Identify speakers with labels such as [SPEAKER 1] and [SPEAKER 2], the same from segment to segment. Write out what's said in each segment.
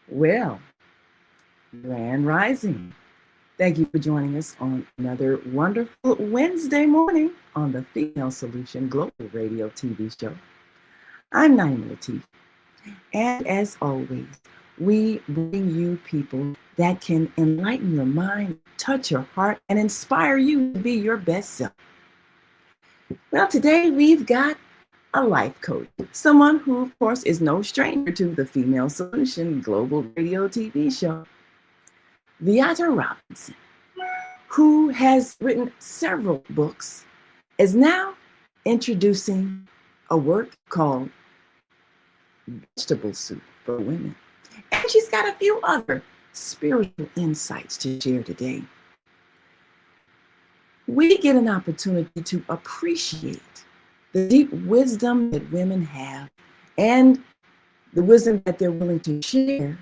[SPEAKER 1] Well, Grand Rising. Thank you for joining us on another wonderful Wednesday morning on the Female Solution Global Radio TV show. I'm Naima Latif, and as always, we bring you people that can enlighten your mind, touch your heart, and inspire you to be your best self. Well, today we've got a life coach, someone who, of course, is no stranger to the Female Solution Global Radio TV show, Viyahta Robinson, who has written several books, is now introducing a work called Vegetable Soup for Women. And she's got a few other spiritual insights to share today. We get an opportunity to appreciate the deep wisdom that women have and the wisdom that they're willing to share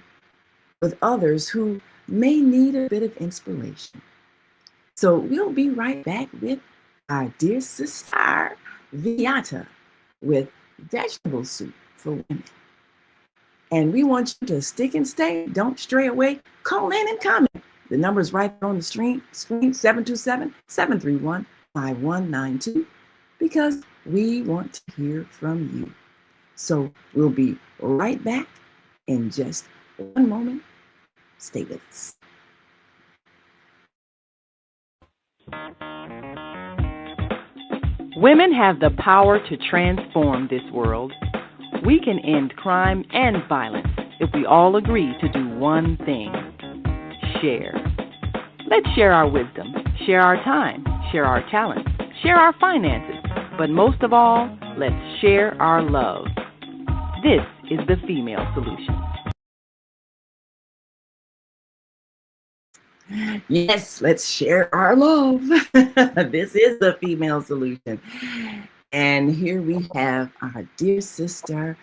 [SPEAKER 1] with others who may need a bit of inspiration. So we'll be right back with our dear sister, Viyahta, with Vegetable Soup for Women. And we want you to stick and stay. Don't stray away. Call in and comment. The number is right on the screen 727-731-5192, because we want to hear from you. So we'll be right back in just one moment. Stay with us.
[SPEAKER 2] Women have the power to transform this world. We can end crime and violence if we all agree to do one thing: share. Let's share our wisdom, share our time, share our talents, share our finances, but most of all, let's share our love. This is the Female Solution.
[SPEAKER 1] Yes, let's share our love. This is the Female Solution. And here we have our dear sister,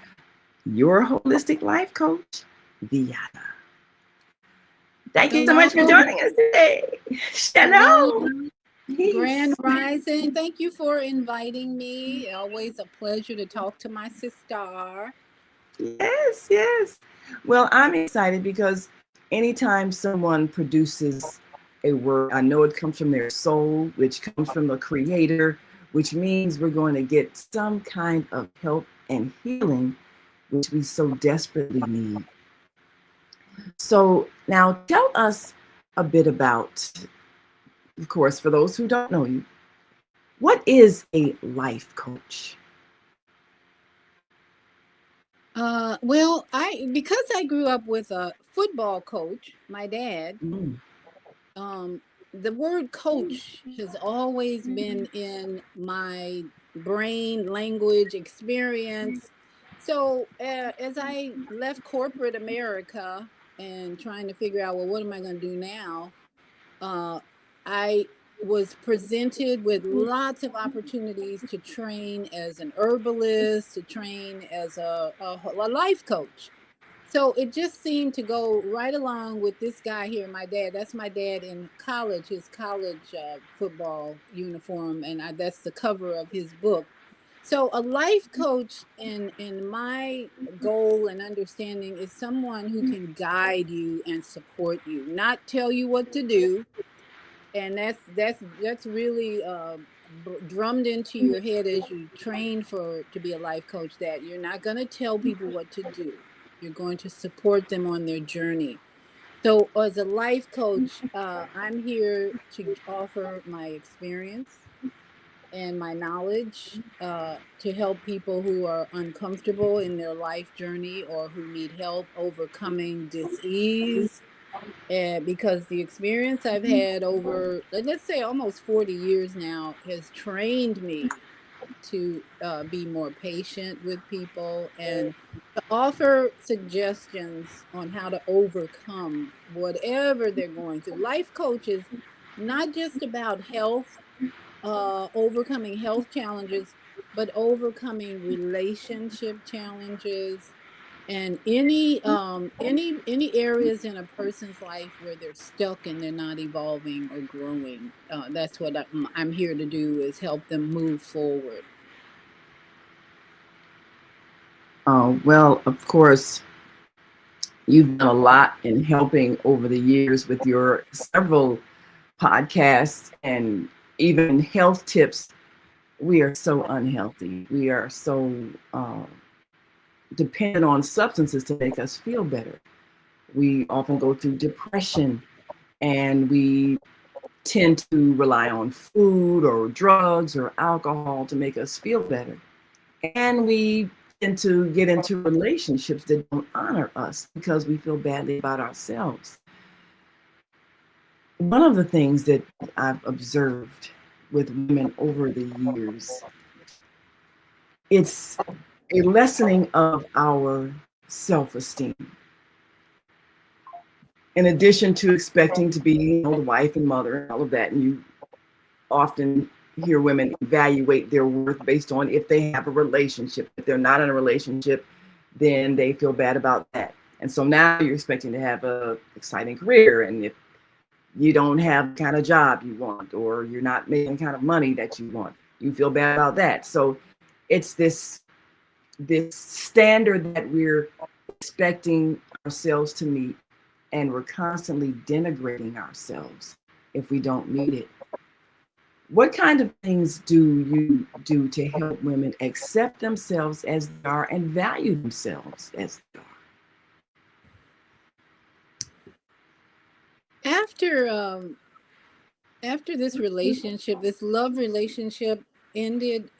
[SPEAKER 1] your holistic life coach, Viyahta. Thank you so much for joining us today. Shalom.
[SPEAKER 3] Grand Rising. Thank you for inviting me. Always a pleasure to talk to my sister.
[SPEAKER 1] Yes, yes. Well, I'm excited because anytime someone produces a work, I know it comes from their soul, which comes from the creator, which means we're going to get some kind of help and healing, which we so desperately need. So now tell us a bit about, of course, for those who don't know you, what is a life coach?
[SPEAKER 3] Well, because I grew up with a football coach, my dad, the word coach has always been in my brain, language, experience. So as I left corporate America and trying to figure out, well, what am I going to do now? I was presented with lots of opportunities to train as an herbalist, to train as a life coach. So it just seemed to go right along with this guy here, my dad. That's my dad in college, his college football uniform, and that's the cover of his book. So a life coach in my goal and understanding is someone who can guide you and support you, not tell you what to do. And that's really drummed into your head as you train to be a life coach, that you're not going to tell people what to do. You're going to support them on their journey. So as a life coach, I'm here to offer my experience and my knowledge to help people who are uncomfortable in their life journey or who need help overcoming dis-ease. Because the experience I've had over, let's say, almost 40 years now has trained me to be more patient with people and to offer suggestions on how to overcome whatever they're going through. Life coach is not just about health, overcoming health challenges, but overcoming relationship challenges and any areas in a person's life where they're stuck and they're not evolving or growing. That's what I'm here to do, is help them move forward.
[SPEAKER 1] Well, of course, You've done a lot in helping over the years with your several podcasts and even health tips. We are so unhealthy. We are so dependent on substances to make us feel better. We often go through depression, and we tend to rely on food or drugs or alcohol to make us feel better. And we tend to get into relationships that don't honor us because we feel badly about ourselves. One of the things that I've observed with women over the years, it's a lessening of our self-esteem. In addition to expecting to be, the wife and mother and all of that, and you often hear women evaluate their worth based on if they have a relationship. If they're not in a relationship, then they feel bad about that. And so now you're expecting to have a exciting career, and if you don't have the kind of job you want, or you're not making the kind of money that you want, you feel bad about that. So it's this standard that we're expecting ourselves to meet, and we're constantly denigrating ourselves if we don't meet it. What kind of things do you do to help women accept themselves as they are and value themselves as they are?
[SPEAKER 3] After after this relationship, this love relationship ended,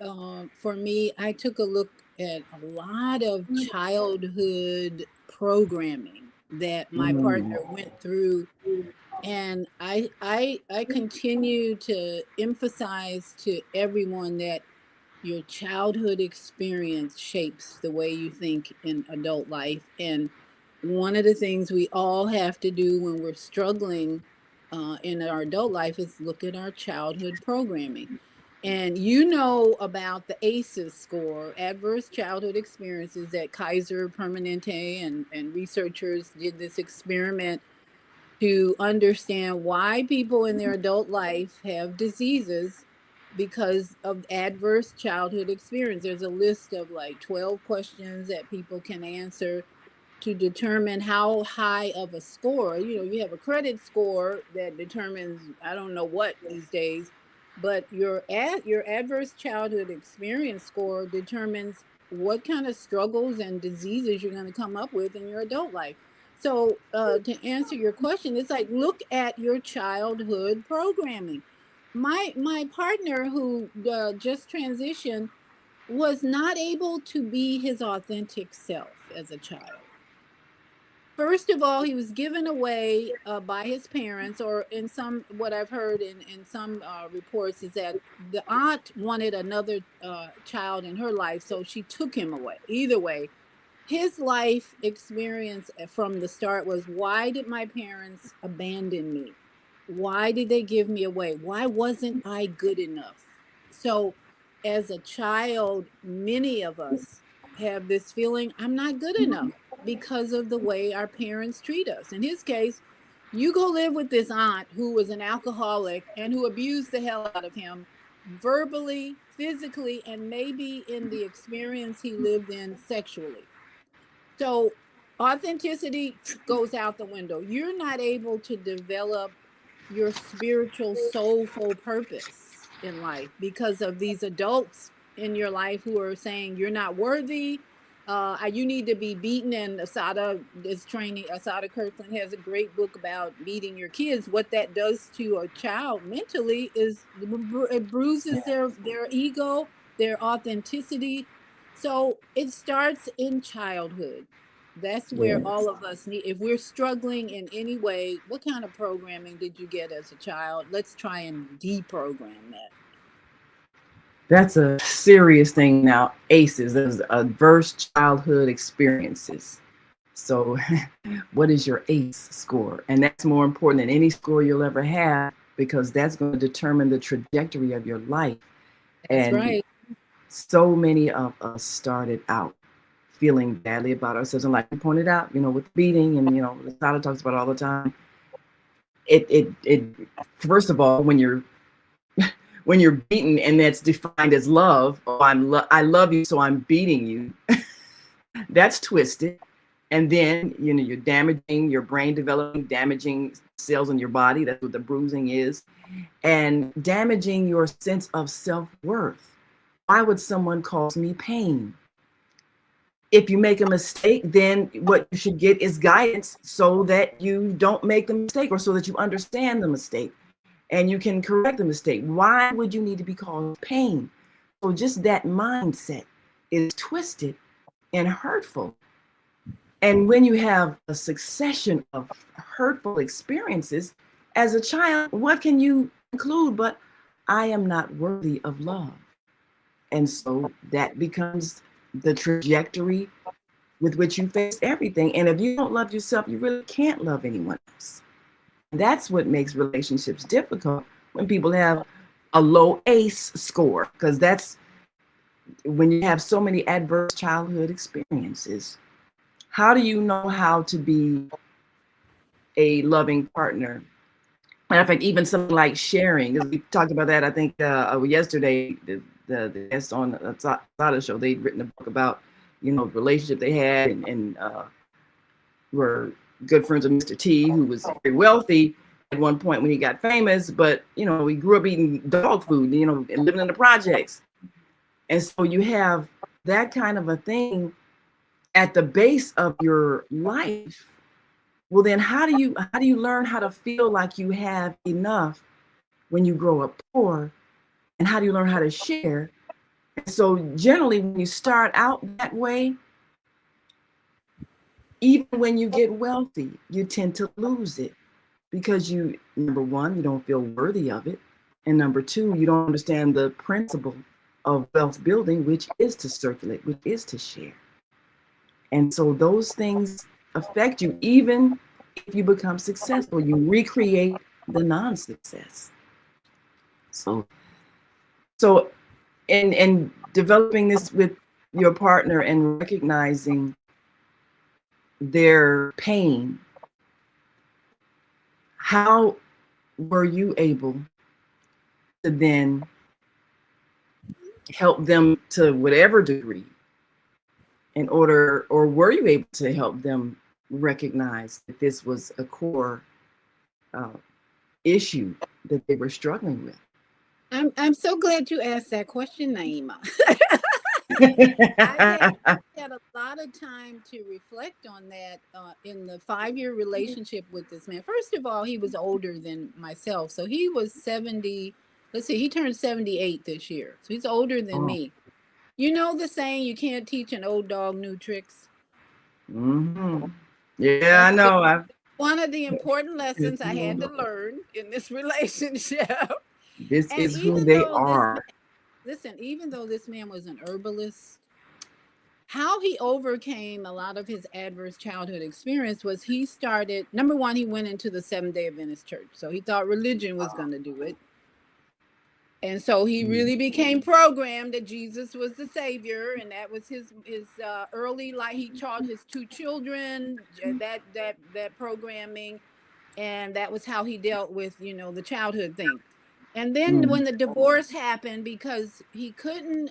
[SPEAKER 3] for me, I took a look at a lot of childhood programming that my partner
[SPEAKER 1] Mm,
[SPEAKER 3] went through, and I continue to emphasize to everyone that your childhood experience shapes the way you think in adult life. And one of the things we all have to do when we're struggling in our adult life is look at our childhood programming. And you know about the ACEs score, adverse childhood experiences, that Kaiser Permanente and researchers did this experiment to understand why people in their adult life have diseases because of adverse childhood experience. There's a list of like 12 questions that people can answer to determine how high of a score. You have a credit score that determines I don't know what these days, but your adverse childhood experience score determines what kind of struggles and diseases you're going to come up with in your adult life. So, to answer your question, it's like look at your childhood programming. My partner who just transitioned was not able to be his authentic self as a child. First of all, he was given away by his parents, or in some, what I've heard in some reports is that the aunt wanted another child in her life, so she took him away. Either way, his life experience from the start was, why did my parents abandon me? Why did they give me away? Why wasn't I good enough? So, as a child, many of us have this feeling, I'm not good enough because of the way our parents treat us. In his case, you go live with this aunt who was an alcoholic and who abused the hell out of him verbally, physically, and maybe in the experience he lived in sexually. So authenticity goes out the window. You're not able to develop your spiritual, soulful purpose in life because of these adults in your life who are saying you're not worthy. You need to be beaten. And Asada Kirkland has a great book about beating your kids. What that does to a child mentally is it bruises their ego, their authenticity. So it starts in childhood. That's where all
[SPEAKER 1] yes,
[SPEAKER 3] of us need, if we're struggling in any way, what kind of programming did you get as a child? Let's try and deprogram that.
[SPEAKER 1] that's a serious thing now. ACEs, those adverse childhood experiences. So, what is your ACE score? And that's more important than any score you'll ever have, because that's going to determine the trajectory of your life.
[SPEAKER 3] That's
[SPEAKER 1] And
[SPEAKER 3] right.
[SPEAKER 1] so many of us started out feeling badly about ourselves. And like you pointed out, with beating, and the Tyler talks about all the time. It first of all, when you're beaten and that's defined as love, I love you, so I'm beating you. That's twisted. And then, you're damaging your brain, developing, damaging cells in your body. That's what the bruising is. And damaging your sense of self-worth. Why would someone cause me pain? If you make a mistake, then what you should get is guidance so that you don't make the mistake, or so that you understand the mistake and you can correct the mistake. Why would you need to be caused pain? So just that mindset is twisted and hurtful. And when you have a succession of hurtful experiences as a child, what can you conclude but I am not worthy of love? And so that becomes the trajectory with which you face everything. And if you don't love yourself, you really can't love anyone else. That's what makes relationships difficult, when people have a low ACE score, because that's when you have so many adverse childhood experiences. How do you know how to be a loving partner? Matter of fact, even something like sharing, because we talked about that, I think, yesterday, the guest on the Sada show, they'd written a book about, relationship they had, and were good friends with Mr. T, who was very wealthy at one point when he got famous, but, he grew up eating dog food, and living in the projects. And so you have that kind of a thing at the base of your life. Well, then how do you learn how to feel like you have enough when you grow up poor? And how do you learn how to share? So generally, when you start out that way, even when you get wealthy, you tend to lose it, because number one, you don't feel worthy of it. And number two, you don't understand the principle of wealth building, which is to circulate, which is to share. And so those things affect you. Even if you become successful, you recreate the non-success. So in developing this with your partner and recognizing their pain, how were you able to then help them to whatever degree, or were you able to help them recognize that this was a core uh, issue that they were struggling with?
[SPEAKER 3] I'm so glad you asked that question, Naima. I had a lot of time to reflect on that in the 5-year relationship with this man. First of all, he was older than myself. So he was 70. Let's see, he turned 78 this year. So he's older than
[SPEAKER 1] Oh.
[SPEAKER 3] me. You know the saying, you can't teach an old dog new tricks?
[SPEAKER 1] Mm-hmm. Yeah, I know.
[SPEAKER 3] One of the important lessons I had to learn in this relationship.
[SPEAKER 1] This
[SPEAKER 3] And
[SPEAKER 1] is who
[SPEAKER 3] even
[SPEAKER 1] they
[SPEAKER 3] though
[SPEAKER 1] are.
[SPEAKER 3] even though this man was an herbalist, how he overcame a lot of his adverse childhood experience was he started, number one, he went into the Seventh-day Adventist church. So he thought religion was going to do it. And so he really became programmed that Jesus was the savior, and that was his early life. He taught his 2 children that programming, and that was how he dealt with the childhood thing. And then when the divorce happened, because he couldn't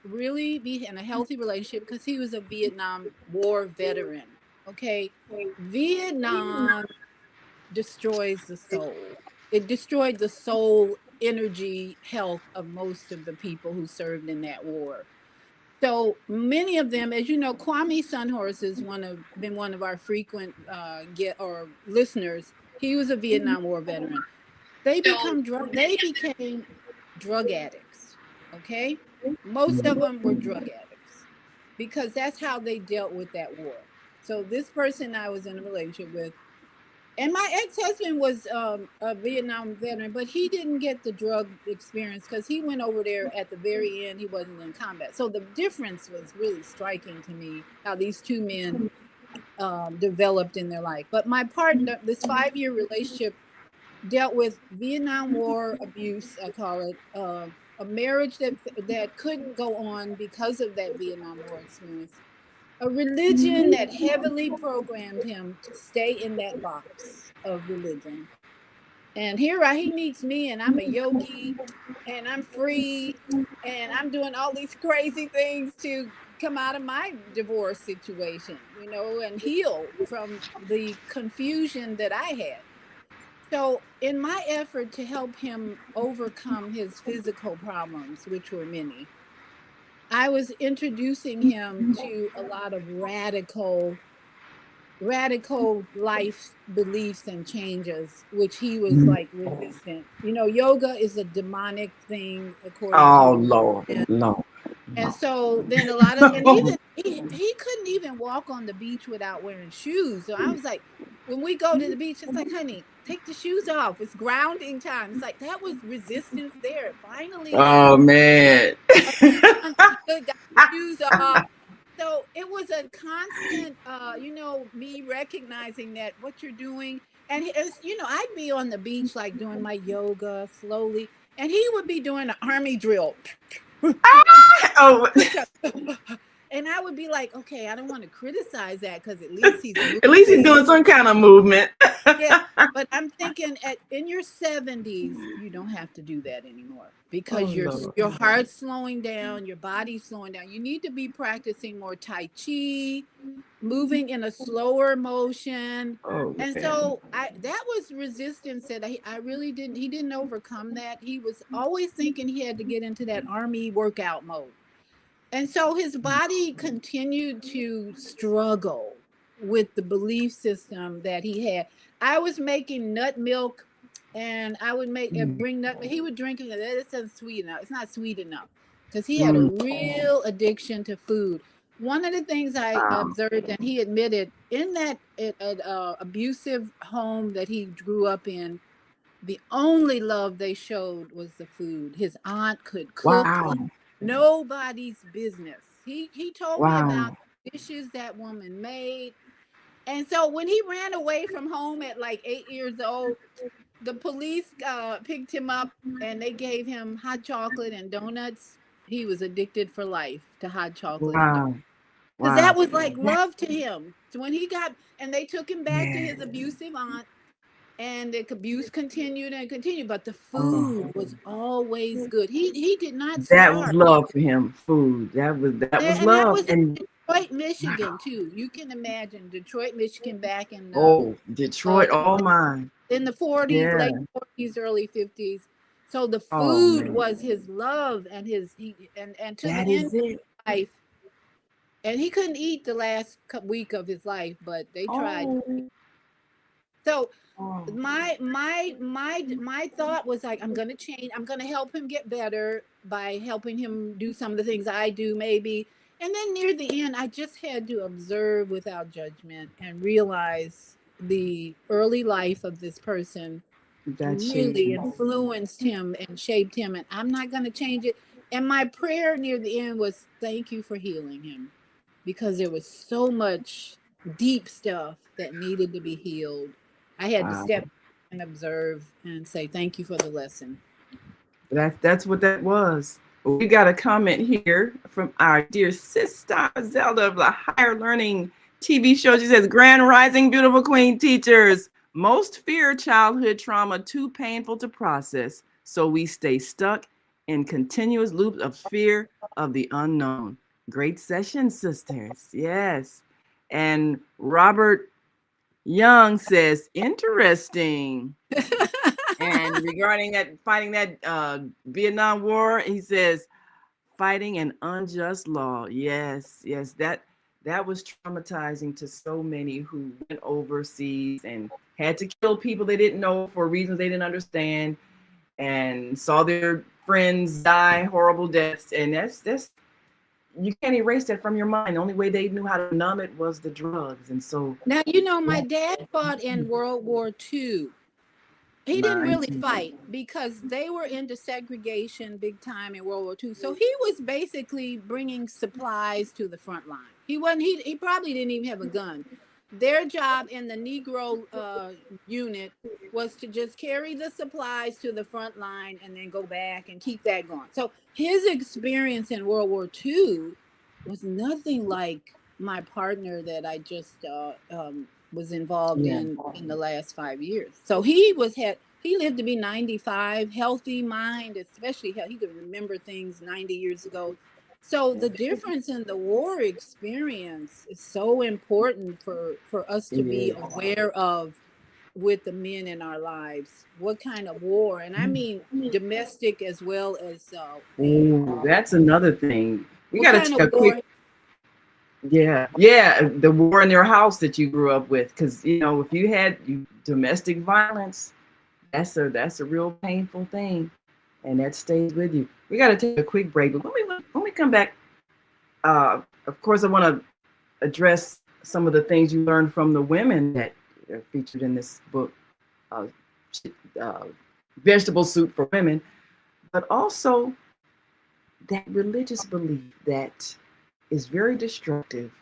[SPEAKER 3] really be in a healthy relationship because he was a Vietnam War veteran. Okay, Vietnam destroys the soul. It destroyed the soul, energy, health of most of the people who served in that war. So many of them, as you know, Kwame Sunhorse has been one of our frequent get or listeners. He was a Vietnam War veteran. They became drug addicts. Okay, most of them were drug addicts because that's how they dealt with that war. So this person I was in a relationship with, and my ex-husband was a Vietnam veteran, but he didn't get the drug experience because he went over there at the very end. He wasn't in combat. So the difference was really striking to me, how these two men developed in their life. But my partner, this 5-year relationship, dealt with Vietnam War abuse, I call it, a marriage that couldn't go on because of that Vietnam War experience, a religion that heavily programmed him to stay in that box of religion. And he meets me, and I'm a yogi, and I'm free, and I'm doing all these crazy things to come out of my divorce situation, and heal from the confusion that I had. So, in my effort to help him overcome his physical problems, which were many, I was introducing him to a lot of radical life beliefs and changes, which he was like resistant. Yoga is a demonic thing according to
[SPEAKER 1] Oh
[SPEAKER 3] religion.
[SPEAKER 1] Lord, Lord,
[SPEAKER 3] And
[SPEAKER 1] Lord.
[SPEAKER 3] so then a lot of, and even he couldn't even walk on the beach without wearing shoes. So I was like, when we go to the beach, it's like, honey, take the shoes off. It's grounding time. It's like that was resistance there. Finally,
[SPEAKER 1] Oh man.
[SPEAKER 3] understood, got the shoes off. So it was a constant, me recognizing that what you're doing, and I'd be on the beach like doing my yoga slowly, and he would be doing an army drill.
[SPEAKER 1] Oh,
[SPEAKER 3] And I would be like, okay, I don't want to criticize that because at least he's
[SPEAKER 1] at least he's
[SPEAKER 3] moving.
[SPEAKER 1] doing some kind of movement.
[SPEAKER 3] Yeah, but I'm thinking in your 70s, you don't have to do that anymore
[SPEAKER 1] Oh
[SPEAKER 3] because
[SPEAKER 1] Lord.
[SPEAKER 3] your heart's slowing down, your body's slowing down. You need to be practicing more Tai Chi, moving in a slower motion.
[SPEAKER 1] Oh
[SPEAKER 3] And
[SPEAKER 1] man.
[SPEAKER 3] so that was resistance that I really didn't, he didn't overcome that. He was always thinking he had to get into that army workout mode. And so his body continued to struggle with the belief system that he had. I was making nut milk, and I would bring nut. He would drink it. It's not sweet enough. It's not sweet enough because he had a
[SPEAKER 1] Mm.
[SPEAKER 3] real addiction to food. One of the things I
[SPEAKER 1] Wow.
[SPEAKER 3] observed, and he admitted in that abusive home that he grew up in, the only love they showed was the food. His aunt could cook
[SPEAKER 1] Wow.
[SPEAKER 3] like nobody's business. He told me about
[SPEAKER 1] Wow.
[SPEAKER 3] dishes that woman made. And so when he ran away from home at like 8 years old, the police picked him up and they gave him hot chocolate and donuts. He was addicted for life to hot chocolate and donuts.
[SPEAKER 1] Wow.
[SPEAKER 3] Because that
[SPEAKER 1] Wow.
[SPEAKER 3] was like love to him. So when he got, and they took him back to
[SPEAKER 1] Yeah.
[SPEAKER 3] his abusive aunt, and the abuse continued and continued, but the
[SPEAKER 1] Oh,
[SPEAKER 3] food was always good. He did not
[SPEAKER 1] that was
[SPEAKER 3] starve.
[SPEAKER 1] love for him. Food. That was
[SPEAKER 3] And that
[SPEAKER 1] love.
[SPEAKER 3] was in
[SPEAKER 1] And
[SPEAKER 3] Detroit,
[SPEAKER 1] wow.
[SPEAKER 3] Michigan, too. You can imagine Detroit, Michigan, back in
[SPEAKER 1] Oh,
[SPEAKER 3] uh
[SPEAKER 1] Detroit. Oh my.
[SPEAKER 3] in the 40s,
[SPEAKER 1] Yeah.
[SPEAKER 3] late 40s, early 50s. So the
[SPEAKER 1] Oh
[SPEAKER 3] food
[SPEAKER 1] man.
[SPEAKER 3] was his love, and and to
[SPEAKER 1] That
[SPEAKER 3] the end
[SPEAKER 1] is
[SPEAKER 3] of
[SPEAKER 1] it.
[SPEAKER 3] his life, and he couldn't eat the last week of his life, but they tried.
[SPEAKER 1] Oh.
[SPEAKER 3] So
[SPEAKER 1] Oh.
[SPEAKER 3] my thought was like, I'm gonna change, I'm gonna help him get better by helping him do some of the things I do, maybe. And then near the end, I just had to observe without judgment and realize the early life of this person
[SPEAKER 1] That shaped
[SPEAKER 3] really
[SPEAKER 1] you.
[SPEAKER 3] influenced him and shaped him, and I'm not going to change it. And my prayer near the end was, thank you for healing him, because there was so much deep stuff that needed to be healed. I had to
[SPEAKER 1] Wow.
[SPEAKER 3] step and observe and say thank you for the lesson.
[SPEAKER 1] That's what that was. We got a comment here from our dear sister Zelda of the Higher Learning TV show. She says, Grand Rising, beautiful queen teachers. Most fear childhood trauma too painful to process, so we stay stuck in continuous loops of fear of the unknown. Great session, sisters. Yes. And Robert Young says, interesting. And regarding that fighting that Vietnam War, he says, fighting an unjust law. Yes, yes, that was traumatizing to so many who went overseas and had to kill people they didn't know for reasons they didn't understand, and saw their friends die horrible deaths. And that's you can't erase that from your mind. The only way they knew how to numb it was the drugs. And so
[SPEAKER 3] Now, my dad fought in World War II. He didn't
[SPEAKER 1] mine
[SPEAKER 3] really
[SPEAKER 1] too.
[SPEAKER 3] fight because they were into segregation big time in World War II. So he was basically bringing supplies to the front line. He wasn't. He probably didn't even have a gun. Their job in the Negro unit was to just carry the supplies to the front line and then go back and keep that going. So his experience in World War II was nothing like my partner that I just was involved
[SPEAKER 1] Yeah.
[SPEAKER 3] in the last 5 years. So he lived to be 95, healthy mind, especially he could remember things 90 years ago. So the difference in the war experience is so important for us to
[SPEAKER 1] It
[SPEAKER 3] be
[SPEAKER 1] is.
[SPEAKER 3] aware of with the men in our lives. What kind of war? And I mean domestic as well as
[SPEAKER 1] Ooh, that's another thing. We
[SPEAKER 3] what
[SPEAKER 1] got to
[SPEAKER 3] kind
[SPEAKER 1] take
[SPEAKER 3] of
[SPEAKER 1] a quick,
[SPEAKER 3] war?
[SPEAKER 1] yeah, the war in your house that you grew up with, because if you had domestic violence, that's a real painful thing, and that stays with you. We got to take a quick break, but when we come back, of course, I want to address some of the things you learned from the women that are featured in this book, uh, uh, Vegetable Soup for Women, but also that religious belief that is very destructive,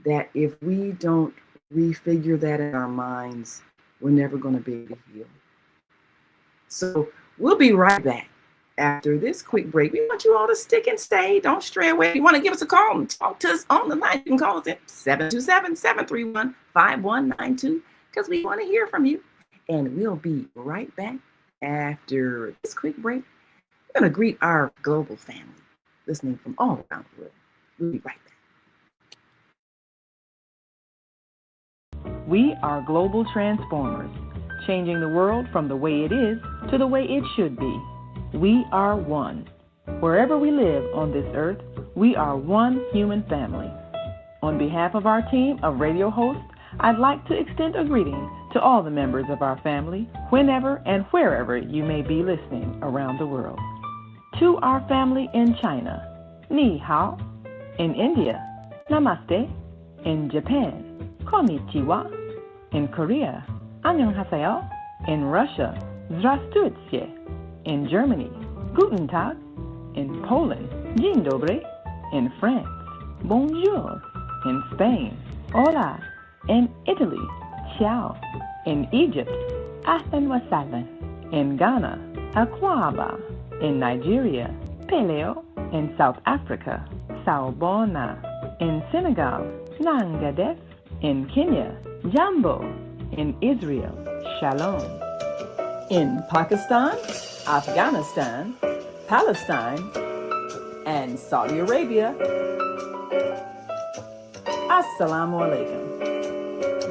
[SPEAKER 1] that if we don't refigure that in our minds, we're never going to be able to heal. So we'll be right back after this quick break. We want you all to stick and stay. Don't stray away. If you want to give us a call and talk to us on the line, you can call us at 727-731-5192 because we want to hear from you. And we'll be right back after this quick break. We're going to greet our global family listening from all around the world. We'll be right back.
[SPEAKER 2] We are global transformers, changing the world from the way it is to the way it should be. We are one. Wherever we live on this earth, we are one human family. On behalf of our team of radio hosts, I'd like to extend a greeting to all the members of our family, whenever and wherever you may be listening around the world. To our family in China, Ni Hao. In India, Namaste. In Japan, Konnichiwa. In Korea, Annyeonghaseyo. In Russia, Здравствуйте. In Germany, Guten Tag. In Poland, Dzień dobry. In France, Bonjour. In Spain, Hola. In Italy, Ciao. In Egypt, Ahlan wa sahlan. In Ghana, Akwaba. In Nigeria, Peleo. In South Africa, Sawubona. In Senegal, Nangadef. In Kenya, Jambo. In Israel, Shalom. In Pakistan, Afghanistan, Palestine, and Saudi Arabia, Assalamu alaikum.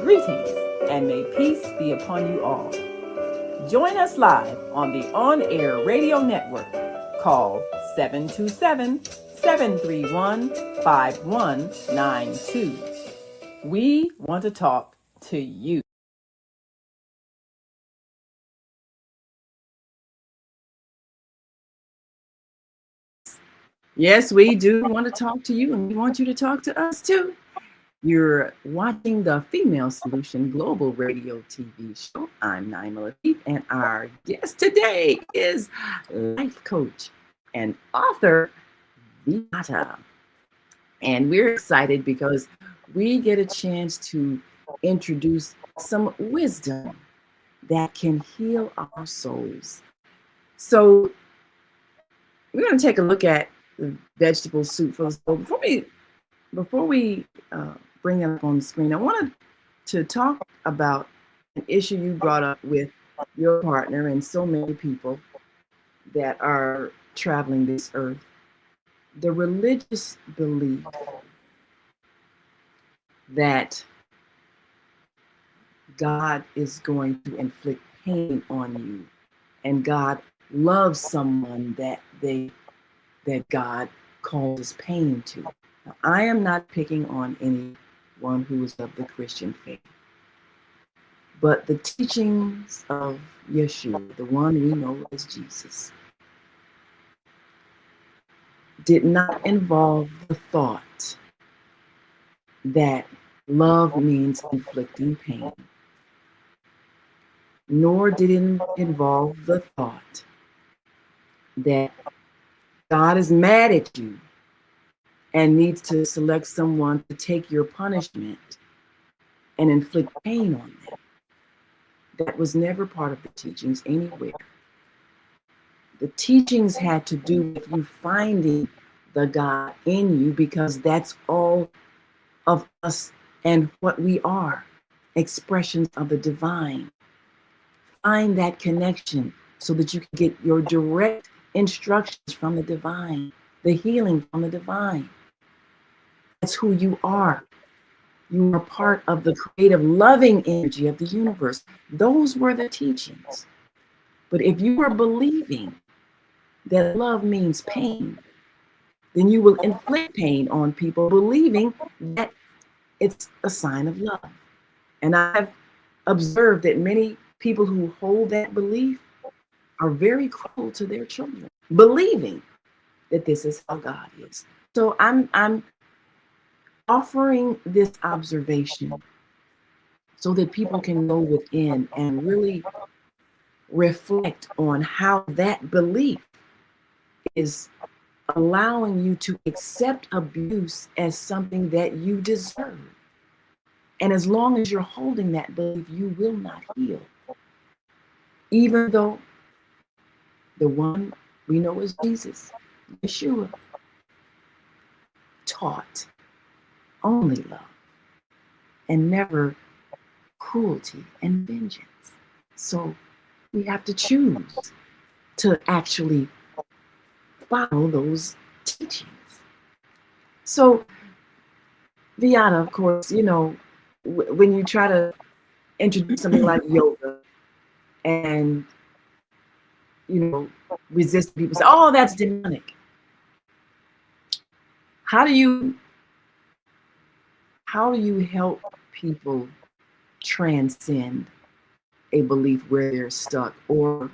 [SPEAKER 2] Greetings, and may peace be upon you all. Join us live on the on-air radio network called 727-731-5192. We want to talk to you. Yes, we do want to talk to you, and we want you to talk to us too. You're watching the Female Solution Global Radio TV show. I'm Naima Latif, and our guest today is life coach and author Viyahta. And we're excited because we get a chance to introduce some wisdom that can heal our souls. So we're going to take a look at the vegetable soup for the soul. Before we bring it up on the screen, I wanted to talk about an issue you brought up with your partner and so many people that are traveling this earth. The religious belief that God is going to inflict pain on you, and God loves someone that God causes pain to. Now, I am not picking on anyone who is of the Christian faith, but the teachings of Yeshua, the one we know as Jesus, did not involve the thought that love means inflicting pain, nor did it involve the thought that God is mad at you and needs to select someone to take your punishment and inflict pain on them. That was never part of the teachings anywhere. The teachings had to do with you finding the God in you, because that's all of us and what we are, expressions of the divine. Find that connection so that you can get your direct instructions from the divine.
[SPEAKER 1] the healing from the divine. That's who you are. You are part of the creative, loving energy of the universe. Those were the teachings. But if you are believing that love means pain, then you will inflict pain on people believing that it's a sign of love. And I've observed that many people who hold that belief are very cruel to their children, believing that this is how God is. So I'm offering this observation so that people can go within and really reflect on how that belief is allowing you to accept abuse as something that you deserve. And as long as you're holding that belief, you will not heal. Even though the one we know is Jesus, Yeshua, taught only love and never cruelty and vengeance. So we have to choose to actually follow those teachings. So, Viyahta, of course, when you try to introduce something like yoga and, resist people say, oh, that's demonic. How do you help people transcend a belief where they're stuck, or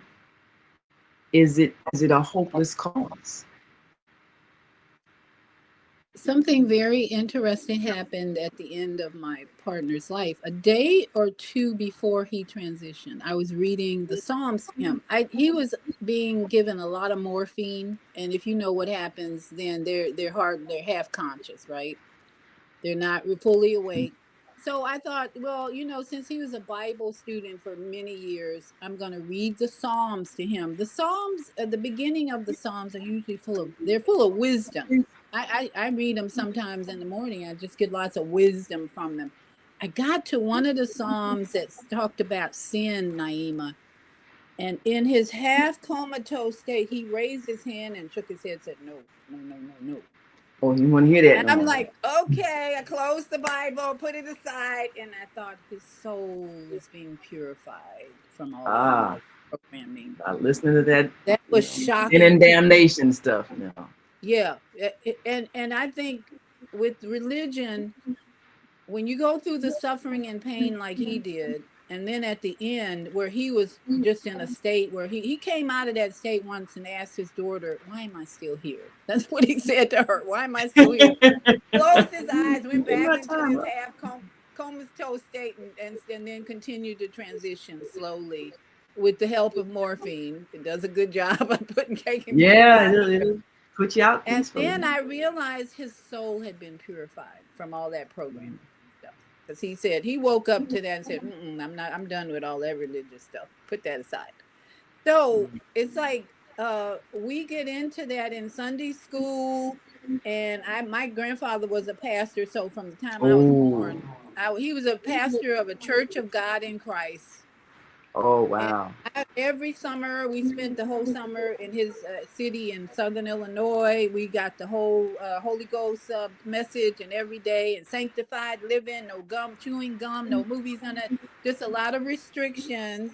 [SPEAKER 1] is it a hopeless cause?
[SPEAKER 3] Something very interesting happened at the end of my partner's life. A day or two before he transitioned, I was reading the Psalms to him. He was being given a lot of morphine, and if you know what happens, then they're half conscious, right? They're not fully awake. So I thought, well, since he was a Bible student for many years, I'm going to read the Psalms to him. The Psalms, at the beginning of the Psalms, are usually they're full of wisdom. I read them sometimes in the morning. I just get lots of wisdom from them. I got to one of the Psalms that talked about sin, Naima. And in his half comatose state, he raised his hand and shook his head, said, no, no, no, no, no.
[SPEAKER 1] Oh, you want to hear that?
[SPEAKER 3] And I'm like, okay, I closed the Bible, put it aside, and I thought his soul was being purified from all that programming.
[SPEAKER 1] Listening to that.
[SPEAKER 3] That was shocking.
[SPEAKER 1] Sin and damnation stuff.
[SPEAKER 3] Yeah. And I think with religion, when you go through the suffering and pain like he did, and then at the end where he was just in a state where he came out of that state once and asked his daughter, why am I still here? That's what he said to her. Why am I still here? Closed his eyes, went back into his half comatose state, and then continued to transition slowly with the help of morphine. It does a good job of putting cake in
[SPEAKER 1] it put you out peacefully.
[SPEAKER 3] And then I realized his soul had been purified from all that programming stuff. Because he said, he woke up to that and said, I'm done with all that religious stuff. Put that aside. So it's like we get into that in Sunday school. And my grandfather was a pastor. So from the time I was born, he was a pastor of a Church of God in Christ.
[SPEAKER 1] Oh, wow.
[SPEAKER 3] And every summer, we spent the whole summer in his city in Southern Illinois. We got the whole Holy Ghost message, and every day, and sanctified living, no chewing gum, no movies on it, just a lot of restrictions.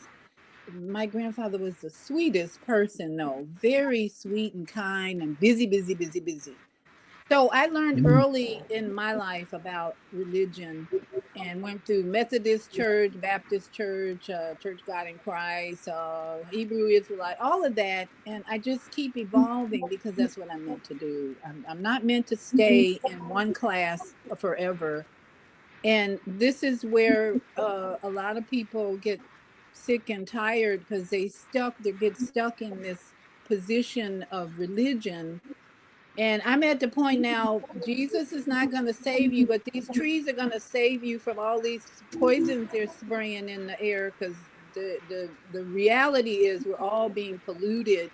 [SPEAKER 3] My grandfather was the sweetest person, though, very sweet and kind and busy, busy, busy, busy. So I learned early in my life about religion and went through Methodist Church, Baptist Church, Church God in Christ, Hebrew Israelite, all of that. And I just keep evolving because that's what I'm meant to do. I'm not meant to stay in one class forever. And this is where a lot of people get sick and tired because they get stuck in this position of religion. And I'm at the point now, Jesus is not going to save you, but these trees are going to save you from all these poisons they're spraying in the air, because the reality is we're all being polluted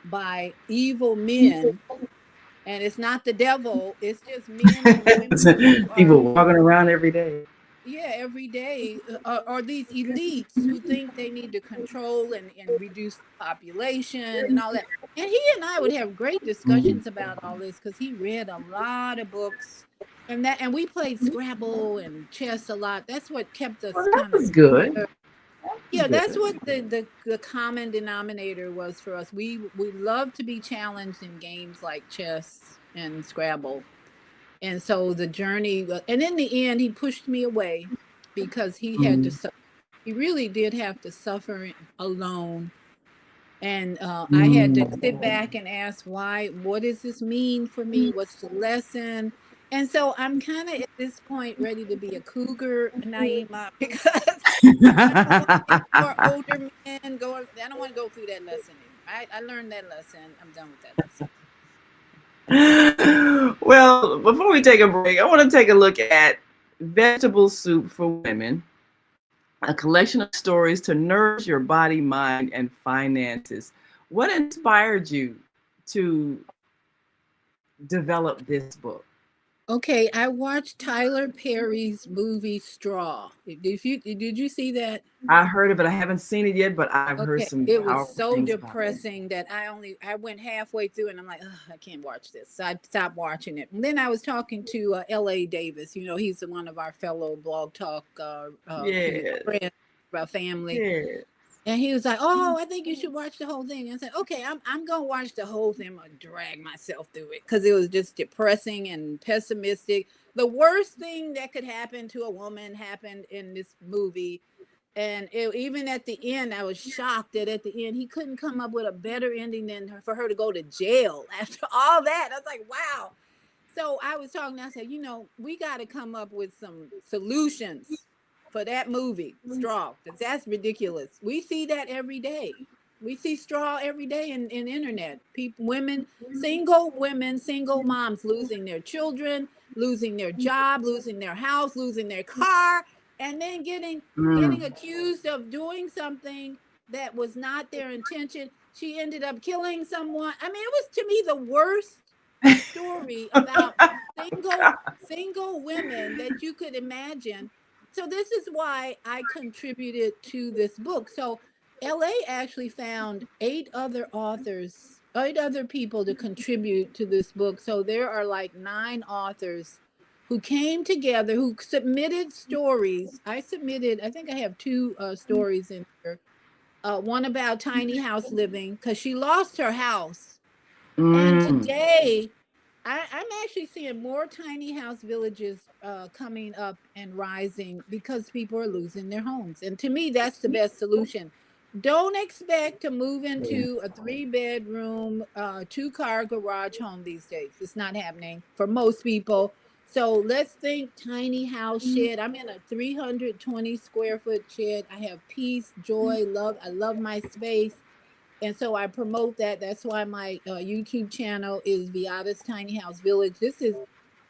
[SPEAKER 3] by evil men. And it's not the devil, it's just men and women.
[SPEAKER 1] People walking around every day.
[SPEAKER 3] every day, are these elites who think they need to control and reduce the population and all that. And he and I would have great discussions about all this because he read a lot of books, and we played Scrabble and chess a lot. That's what kept
[SPEAKER 1] Well,
[SPEAKER 3] us
[SPEAKER 1] that
[SPEAKER 3] kind of
[SPEAKER 1] was good.
[SPEAKER 3] together.
[SPEAKER 1] That was
[SPEAKER 3] Yeah, that's
[SPEAKER 1] good.
[SPEAKER 3] what the common denominator was for us. We love to be challenged in games like chess and Scrabble. And so the journey, and in the end, he pushed me away because he had to
[SPEAKER 1] Mm,
[SPEAKER 3] suffer. He really did have to suffer alone. And I had to sit
[SPEAKER 1] mm.
[SPEAKER 3] back and ask, why? What does this mean for me? What's the lesson? And so I'm kind of at this point ready to be a cougar, Naima, because I don't want any more older men going. I don't want to go through that lesson anymore. I learned that lesson. I'm done with that lesson.
[SPEAKER 1] Well, before we take a break, I want to take a look at Vegetable Soup for Women, a collection of stories to nourish your body, mind, and finances. What inspired you to develop this book?
[SPEAKER 3] Okay, I watched Tyler Perry's movie Straw. Did you see that?
[SPEAKER 1] I heard of it. I haven't seen it yet, but I've heard
[SPEAKER 3] Okay,
[SPEAKER 1] some
[SPEAKER 3] it was
[SPEAKER 1] powerful
[SPEAKER 3] so
[SPEAKER 1] things about it.
[SPEAKER 3] depressing that I went halfway through and I'm like, ugh, I can't watch this. So I stopped watching it. And then I was talking to L.A. Davis. He's one of our fellow Blog Talk,
[SPEAKER 1] Yes,
[SPEAKER 3] friends, our family.
[SPEAKER 1] yes.
[SPEAKER 3] And he was like, "Oh, I think you should watch the whole thing." I said, "Okay, I'm gonna watch the whole thing. I'm gonna drag myself through it because it was just depressing and pessimistic. The worst thing that could happen to a woman happened in this movie, and even at the end, I was shocked that at the end he couldn't come up with a better ending than for her to go to jail after all that. I was like, wow." So I was talking, I said, we got to come up with some solutions for that movie, Straw, because that's ridiculous. We see that every day. We see straw every day in internet. People, women, single moms losing their children, losing their job, losing their house, losing their car, and then getting
[SPEAKER 1] Mm.
[SPEAKER 3] accused of doing something that was not their intention. She ended up killing someone. I mean, it was to me the worst story about single women that you could imagine. So this is why I contributed to this book. So LA actually found eight other people to contribute to this book. So there are like 9 authors who came together, who submitted stories. I think I have two stories in here. One about tiny house living because she lost her house, and
[SPEAKER 1] Mm.
[SPEAKER 3] today, I'm actually seeing more tiny house villages coming up and rising because people are losing their homes. And to me, that's the best solution. Don't expect to move
[SPEAKER 1] Yeah.
[SPEAKER 3] into a 3 bedroom, 2 car garage home these days. It's not happening for most people. So let's think tiny house shed. I'm in a 320 square foot shed. I have peace, joy, love. I love my space, and so I promote that. That's why my YouTube channel is Viyahta's Tiny House Village. This is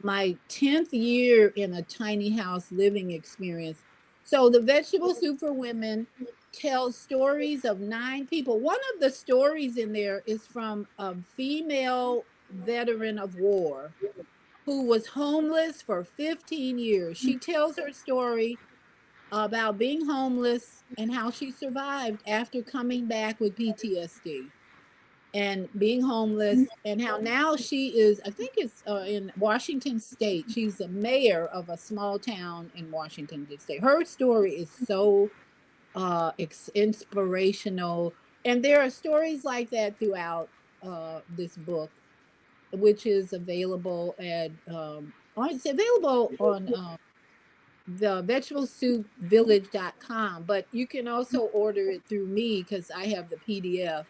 [SPEAKER 3] my 10th year in a tiny house living experience. So the Vegetable Soup for Women tells stories of 9 people. One of the stories in there is from a female veteran of war who was homeless for 15 years. She tells her story about being homeless and how she survived after coming back with PTSD and being homeless, and how now she is, I think it's in Washington State. She's the mayor of a small town in Washington State. Her story is so inspirational. And there are stories like that throughout this book, which is available it's available on the vegetablesoupvillage.com, but you can also order it through me because I have the PDF.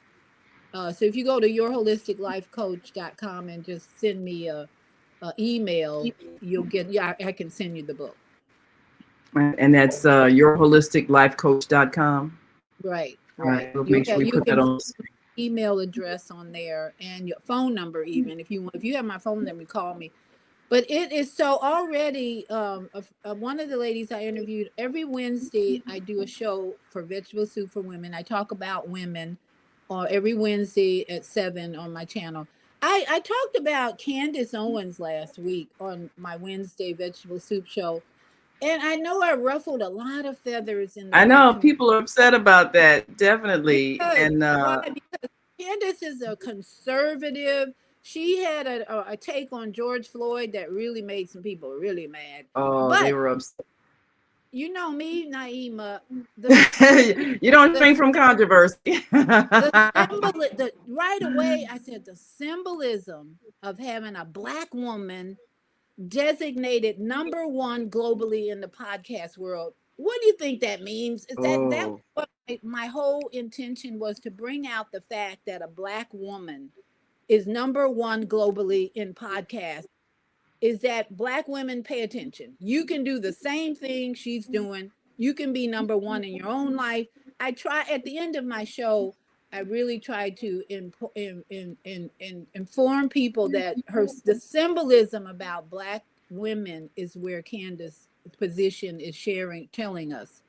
[SPEAKER 3] So if you go to yourholisticlifecoach.com and just send me a email, you'll get, yeah, I can send you the book.
[SPEAKER 1] And that's yourholisticlifecoach.com.
[SPEAKER 3] Right,
[SPEAKER 1] All right,
[SPEAKER 3] right.
[SPEAKER 1] we'll make sure we
[SPEAKER 3] You
[SPEAKER 1] put that
[SPEAKER 3] can
[SPEAKER 1] on.
[SPEAKER 3] email address on there and your phone number, even if you want. If you have my phone number, call me. But it is so already. One of the ladies I interviewed, every Wednesday I do a show for Vegetable Soup for Women. I talk about women, every Wednesday at 7 on my channel. I talked about Candace Owens last week on my Wednesday Vegetable Soup show, And I know I ruffled a lot of feathers in the
[SPEAKER 1] I
[SPEAKER 3] black
[SPEAKER 1] know
[SPEAKER 3] community.
[SPEAKER 1] people are upset about that, definitely.
[SPEAKER 3] Because
[SPEAKER 1] And
[SPEAKER 3] why? Because Candace is a conservative. She had a take on George Floyd that really made some people really mad.
[SPEAKER 1] oh, they
[SPEAKER 3] But
[SPEAKER 1] were upset.
[SPEAKER 3] you know me, Naima, the
[SPEAKER 1] You don't
[SPEAKER 3] the
[SPEAKER 1] shrink from controversy.
[SPEAKER 3] the symbol the right away I said the symbolism of having a black woman designated number one globally in the podcast world. What do you think that means? Is that
[SPEAKER 1] Oh,
[SPEAKER 3] what my whole intention was, to bring out the fact that a black woman is number one globally in podcasts, is that black women pay attention. You can do the same thing she's doing. You can be number one in your own life. I try at the end of my show, I really try to inform people that the symbolism about black women is where Candace's position is sharing, telling us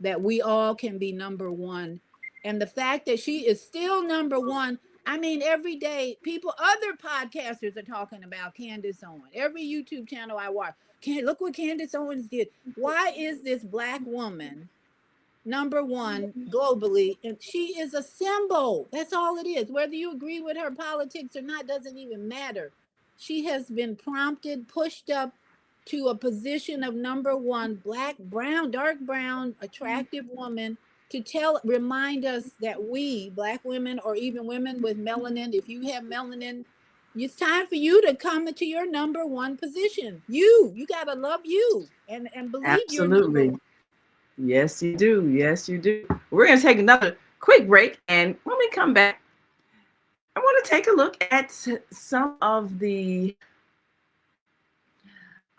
[SPEAKER 3] that we all can be number one. And the fact that she is still number one, I mean, every day, people, other podcasters are talking about Candace Owens. Every YouTube channel I watch, can look what Candace Owens did. Why is this black woman number one globally? And she is a symbol. That's all it is. Whether you agree with her politics or not doesn't even matter. She has been prompted, pushed up to a position of number one, black, brown, dark brown, attractive woman, to remind us that we, black women, or even women with melanin, if you have melanin, it's time for you to come into your number one position. You gotta love you and believe you're number
[SPEAKER 1] absolutely.
[SPEAKER 3] one.
[SPEAKER 1] Yes, you do. Yes, you do. We're going to take another quick break. And when we come back, I want to take a look at some of the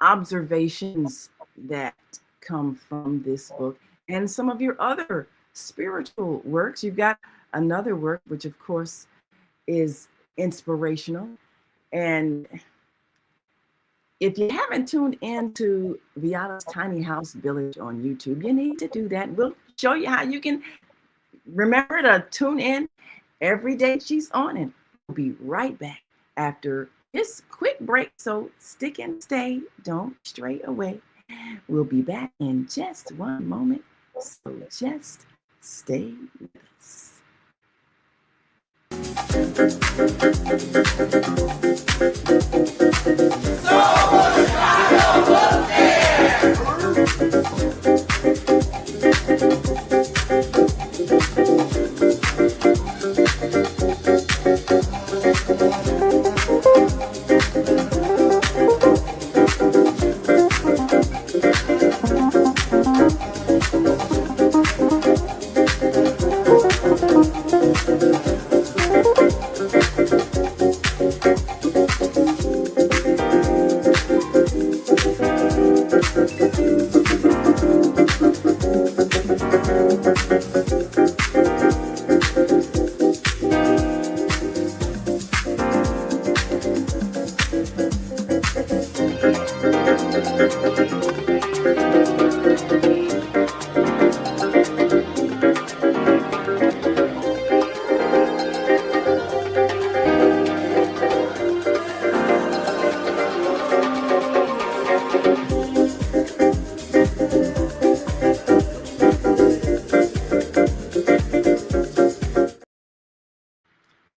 [SPEAKER 1] observations that come from this book and some of your other spiritual works. You've got another work, which, of course, is inspirational. And if you haven't tuned into Viyahta's Tiny House Village on YouTube, you need to do that. We'll show you how you can remember to tune in every day she's on, and we'll be right back after this quick break. So stick and stay, don't stray away. We'll be back in just one moment. So just stay with us.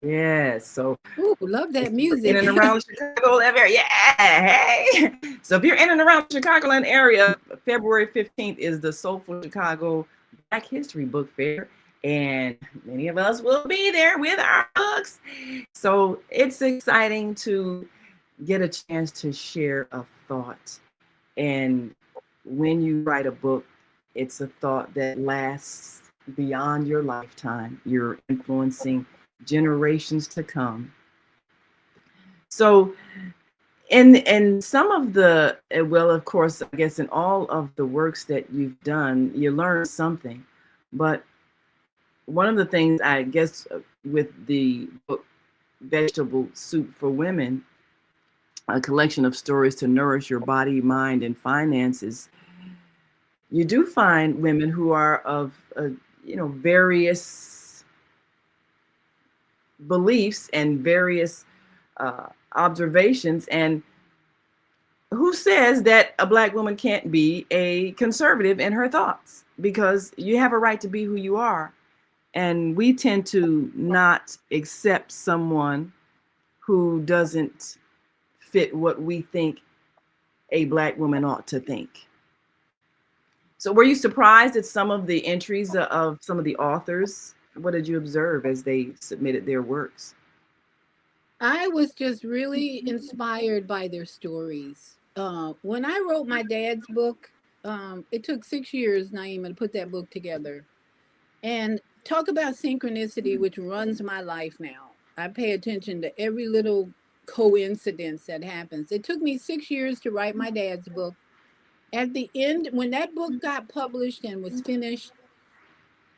[SPEAKER 1] Yes, so
[SPEAKER 3] Ooh, love
[SPEAKER 1] if
[SPEAKER 3] that
[SPEAKER 1] you're in
[SPEAKER 3] music.
[SPEAKER 1] and around Chicago area, yeah, hey. So if you're in and around the Chicagoland area, February 15th is the Soulful Chicago Black History Book Fair, and many of us will be there with our books. So it's exciting to get a chance to share a thought. And when you write a book, it's a thought that lasts beyond your lifetime. You're influencing generations to come. So in some of the well, of course, I guess in all of the works that you've done, you learn something. But one of the things, I guess, with the book Vegetable Soup for Women, a collection of stories to nourish your body, mind, and finances, you do find women who are of various beliefs and various observations, and who says that a Black woman can't be a conservative in her thoughts? Because you have a right to be who you are. And we tend to not accept someone who doesn't fit what we think a Black woman ought to think. So were you surprised at some of the entries of some of the authors? What did you observe as they submitted their works?
[SPEAKER 3] I was just really inspired by their stories. When I wrote my dad's book, it took 6 years, Naima, to put that book together. And talk about synchronicity, which runs my life now. I pay attention to every little coincidence that happens. It took me 6 years to write my dad's book. At the end, when that book got published and was finished,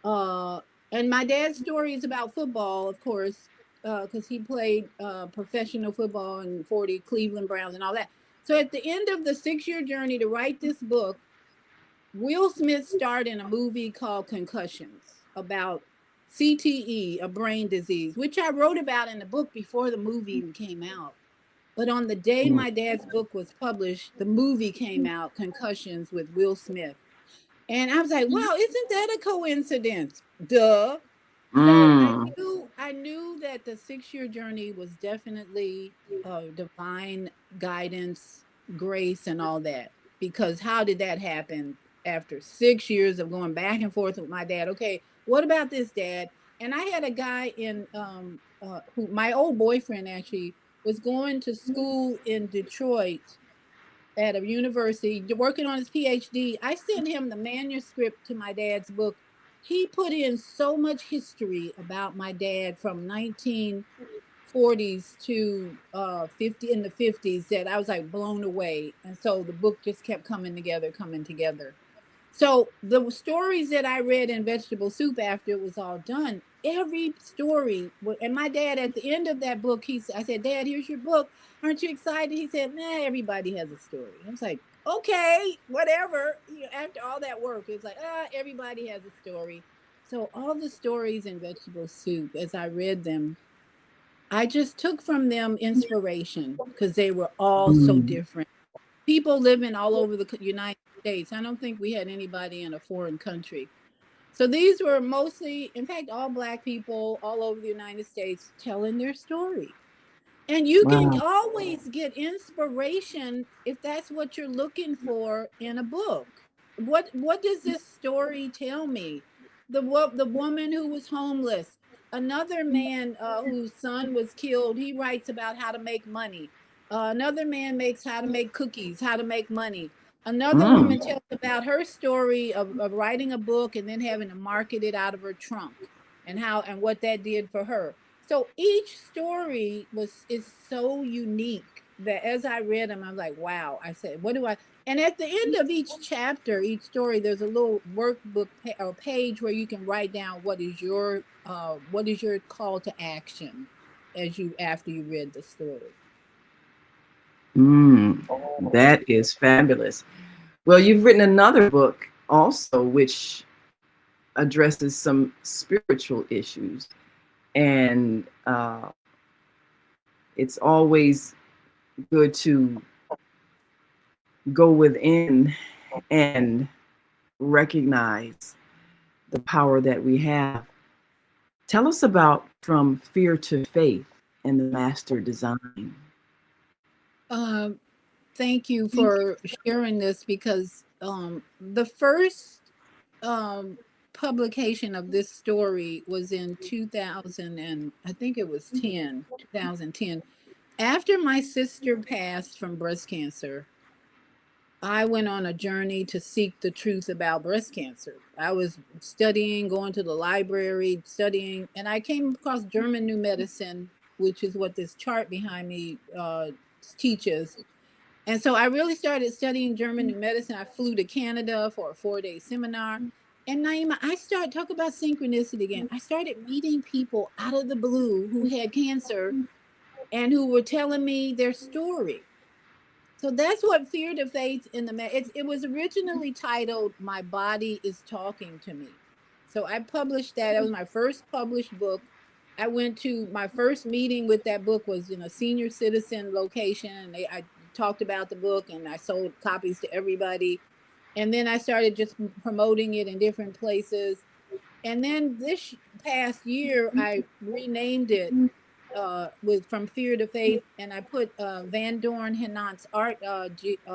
[SPEAKER 3] uh, and my dad's story is about football, of course, because he played professional football in 40 Cleveland Browns and all that. So at the end of the 6 year journey to write this book, Will Smith starred in a movie called Concussions about CTE, a brain disease, which I wrote about in the book before the movie even came out. But on the day my dad's book was published, the movie came out, Concussions with Will Smith. And I was like, wow, isn't that a coincidence? Duh. So
[SPEAKER 1] Mm.
[SPEAKER 3] I knew that the 6 year journey was definitely divine guidance, grace, and all that. Because how did that happen after 6 years of going back and forth with my dad? Okay, what about this, dad? And I had a guy in who my old boyfriend actually was going to school in Detroit at a university working on his PhD. I sent him the manuscript to my dad's book. He put in so much history about my dad from 1940s to 50 in the 50s that I was like blown away. And so the book just kept coming together, coming together. So the stories that I read in Vegetable Soup after it was all done, every story, and my dad at the end of that book, I said, Dad, here's your book. Aren't you excited? He said, Nah, everybody has a story. I was like, okay, whatever. You know, after all that work, it's like, everybody has a story. So all the stories in Vegetable Soup, as I read them, I just took from them inspiration because they were all so
[SPEAKER 1] Mm.
[SPEAKER 3] different. People living all over the United States. I don't think we had anybody in a foreign country. So these were mostly, in fact, all Black people all over the United States telling their story. And you can
[SPEAKER 1] Wow.
[SPEAKER 3] always get inspiration if that's what you're looking for in a book. What does this story tell me? The woman who was homeless, another man whose son was killed. He writes about how to make money. Another man makes how to make cookies, how to make money. Another
[SPEAKER 1] Mm.
[SPEAKER 3] woman tells about her story of writing a book and then having to market it out of her trunk and how and what that did for her. So each story is so unique that as I read them, I'm like, wow. I said, what do I? And at the end of each chapter, each story, there's a little workbook or page where you can write down what is your call to action as you after you read the story.
[SPEAKER 1] Mm. That is fabulous. Well, you've written another book also, which addresses some spiritual issues. And it's always good to go within and recognize the power that we have. Tell us about From Fear to Faith and the Master Design.
[SPEAKER 3] Um, Thank you for sharing this because the first publication of this story was in 2000 and I think it was 2010. After my sister passed from breast cancer, I went on a journey to seek the truth about breast cancer. I was studying, going to the library, studying, and I came across German New Medicine, which is what this chart behind me teaches. And so I really started studying German New Medicine. I flew to Canada for a 4 day seminar. And Naima, I started talking about synchronicity again. I started meeting people out of the blue who had cancer and who were telling me their story. So that's what Fear to Faith in it was originally titled My Body is Talking to Me. So I published that. That was my first published book. I went to my first meeting with that book was in a senior citizen location. And I talked about the book, and I sold copies to everybody. And then I started just promoting it in different places. And then this past year, I renamed it with From Fear to Faith, and I put Van Dorn Henant's art,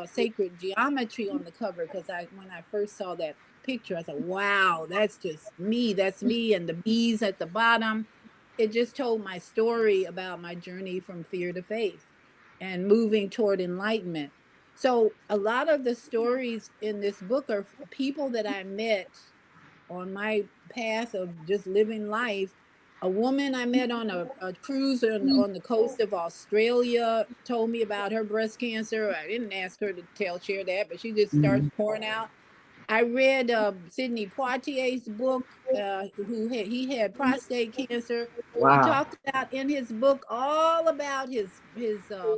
[SPEAKER 3] Sacred Geometry, on the cover, because when I first saw that picture, I thought, wow, that's just me. That's me, and the bees at the bottom. It just told my story about my journey from fear to faith and moving toward enlightenment. So a lot of the stories in this book are people that I met on my path of just living life. A woman I met on a cruise on the coast of Australia told me about her breast cancer. I didn't ask her to share that, but she just starts pouring out. I read Sidney Poitier's book. He had prostate cancer. He
[SPEAKER 1] Wow.
[SPEAKER 3] talked about in his book all about his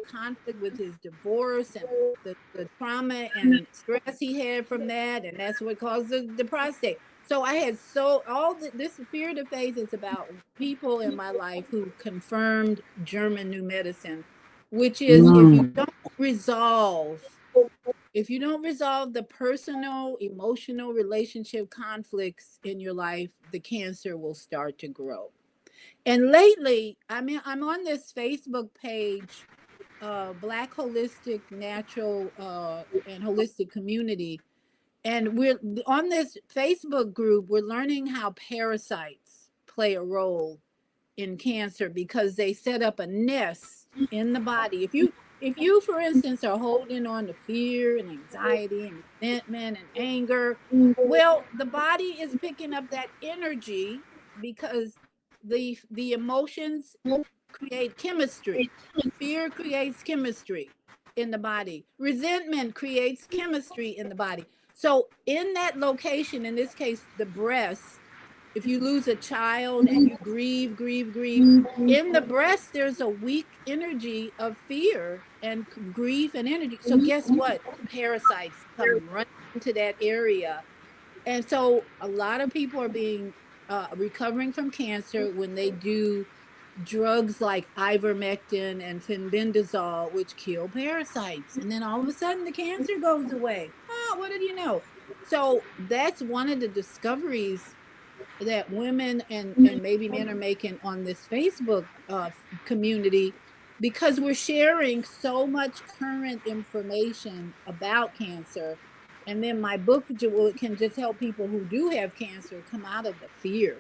[SPEAKER 3] conflict with his divorce and the trauma and stress he had from that, and that's what caused the prostate. So I had this fear to faith is about people in my life who confirmed German new medicine, which is
[SPEAKER 1] Mm.
[SPEAKER 3] resolve if you don't resolve the personal, emotional, relationship conflicts in your life, the cancer will start to grow. And lately, I'm on this Facebook page, Black Holistic Natural and Holistic Community. And we're on this Facebook group, we're learning how parasites play a role in cancer because they set up a nest in the body. If you for instance are holding on to fear and anxiety and resentment and anger, well, the body is picking up that energy because the emotions create chemistry. Fear creates chemistry in the body. Resentment creates chemistry in the body. So in that location, in this case the breast, if you lose a child and you grieve, in the breast, there's a weak energy of fear and grief and energy. So, guess what? Parasites come running into that area. And so, a lot of people are being recovering from cancer when they do drugs like ivermectin and fenbendazole, which kill parasites. And then all of a sudden, the cancer goes away. Oh, what did you know? So, that's one of the discoveries that women and maybe men are making on this Facebook community, because we're sharing so much current information about cancer. And then my book can just help people who do have cancer come out of the fear.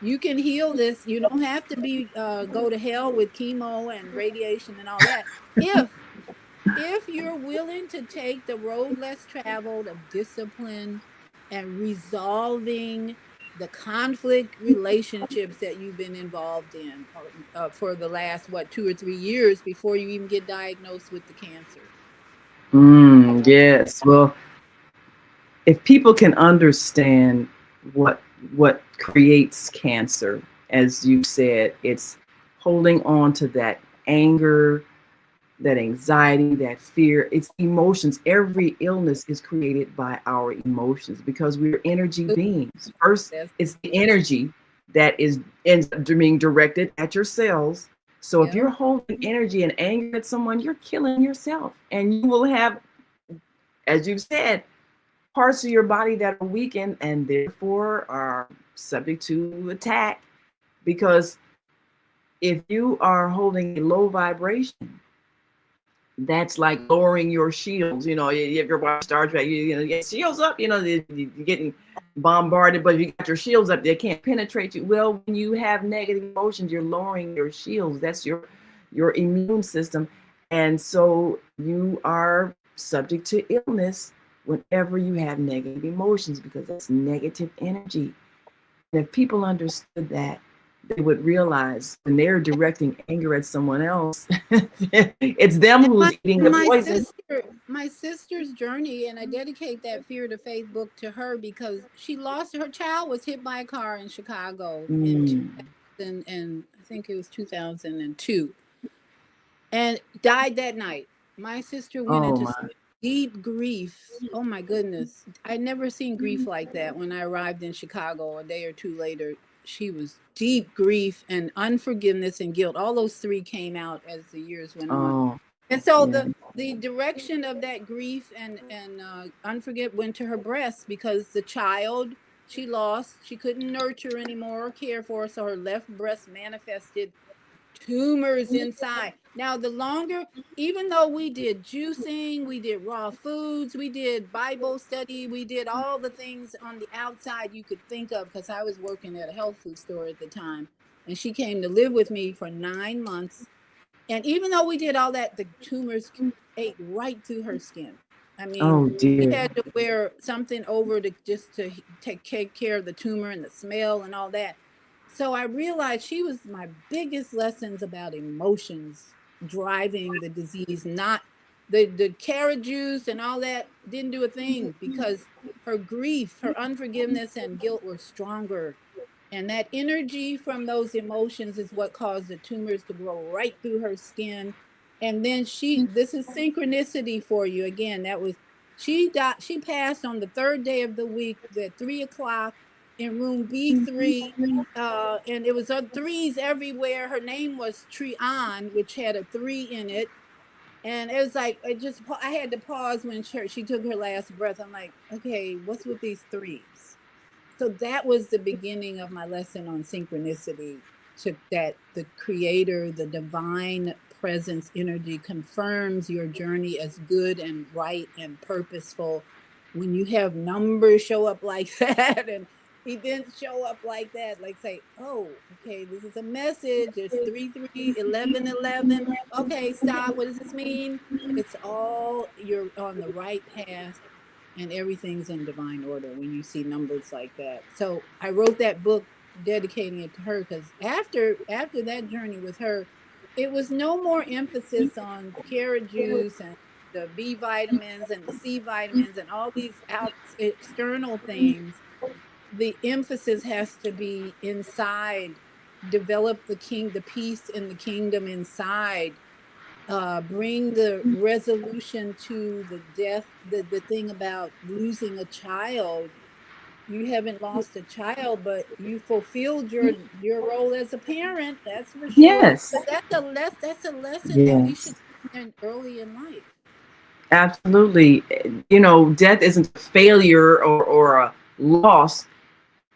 [SPEAKER 3] You can heal this. You don't have to be go to hell with chemo and radiation and all that. If you're willing to take the road less traveled of discipline and resolving the conflict relationships that you've been involved in for the last 2 or 3 years before you even get diagnosed with the cancer.
[SPEAKER 1] Yes. Well, if people can understand what what creates cancer, as you said, it's holding on to that anger, that anxiety, that fear. It's emotions. Every illness is created by our emotions because we're energy beings. First, it's the energy that ends up being directed at your cells. So if you're holding energy and anger at someone, you're killing yourself. And you will have, as you've said, parts of your body that are weakened and therefore are subject to attack. Because if you are holding a low vibration, that's like lowering your shields. You know, if you're watching Star Trek, you get shields up, you're getting bombarded, but if you got your shields up, they can't penetrate you. Well, when you have negative emotions, you're lowering your shields. That's your immune system. And so you are subject to illness whenever you have negative emotions, because that's negative energy. And if people understood that, they would realize when they're directing anger at someone else, it's them who's eating the poison.
[SPEAKER 3] My sister's journey, and I dedicate that Fear to Faith book to her because she lost her child, was hit by a car in Chicago in 2000, and I think it was 2002, and died that night. My sister went into deep grief. Oh my goodness. I'd never seen grief like that. When I arrived in Chicago a day or two later, she was deep grief and unforgiveness and guilt. All those three came out as the years went on. And so the direction of that grief and unforget went to her breast because the child she lost, she couldn't nurture anymore or care for, so her left breast manifested tumors inside. Now, the longer, even though we did juicing, we did raw foods, we did Bible study, we did all the things on the outside you could think of, because I was working at a health food store at the time. And she came to live with me for 9 months. And even though we did all that, the tumors ate right through her skin. I mean,
[SPEAKER 1] Oh
[SPEAKER 3] we
[SPEAKER 1] dear.
[SPEAKER 3] had to wear something over to just to take care of the tumor and the smell and all that. So I realized she was my biggest lessons about emotions driving the disease, not the carrot juice and all that didn't do a thing because her grief, her unforgiveness and guilt were stronger, and that energy from those emotions is what caused the tumors to grow right through her skin. And then this is synchronicity for you. Again, that was, she died, she passed on the third day of the week at 3 o'clock in room B3. And it was threes everywhere. Her name was Trian, which had a three in it. And it was like, I had to pause when she took her last breath. I'm like, okay, what's with these threes? So that was the beginning of my lesson on synchronicity, to that the creator, the divine presence energy confirms your journey as good and right and purposeful when you have numbers show up like that and events show up like that, like say, oh, okay, this is a message, it's 331111. Okay, stop, what does this mean? It's all, you're on the right path and everything's in divine order when you see numbers like that. So I wrote that book dedicating it to her, because after that journey with her, it was no more emphasis on the carrot juice and the B vitamins and the C vitamins and all these external things. The emphasis has to be inside. Develop the peace in the kingdom inside. Bring the resolution to the death, the thing about losing a child. You haven't lost a child, but you fulfilled your role as a parent, that's for sure.
[SPEAKER 1] Yes.
[SPEAKER 3] But that's a lesson that we should
[SPEAKER 1] Yes.
[SPEAKER 3] learn early in life.
[SPEAKER 1] Absolutely. Death isn't a failure or a loss.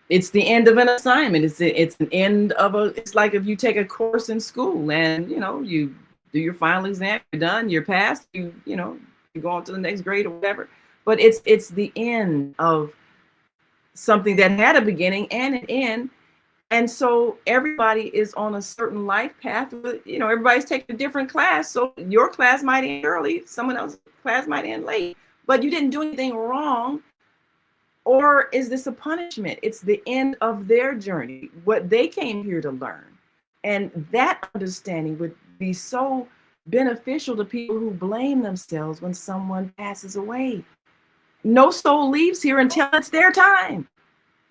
[SPEAKER 1] It's the end of an assignment. It's an end of a. It's like if you take a course in school and you do your final exam, you're done, you're passed. You go on to the next grade or whatever. But it's the end of something that had a beginning and an end. And so everybody is on a certain life path. Everybody's taking a different class. So your class might end early, someone else's class might end late, but you didn't do anything wrong. Or is this a punishment? It's the end of their journey, what they came here to learn. And that understanding would be so beneficial to people who blame themselves when someone passes away. No soul leaves here until it's their time,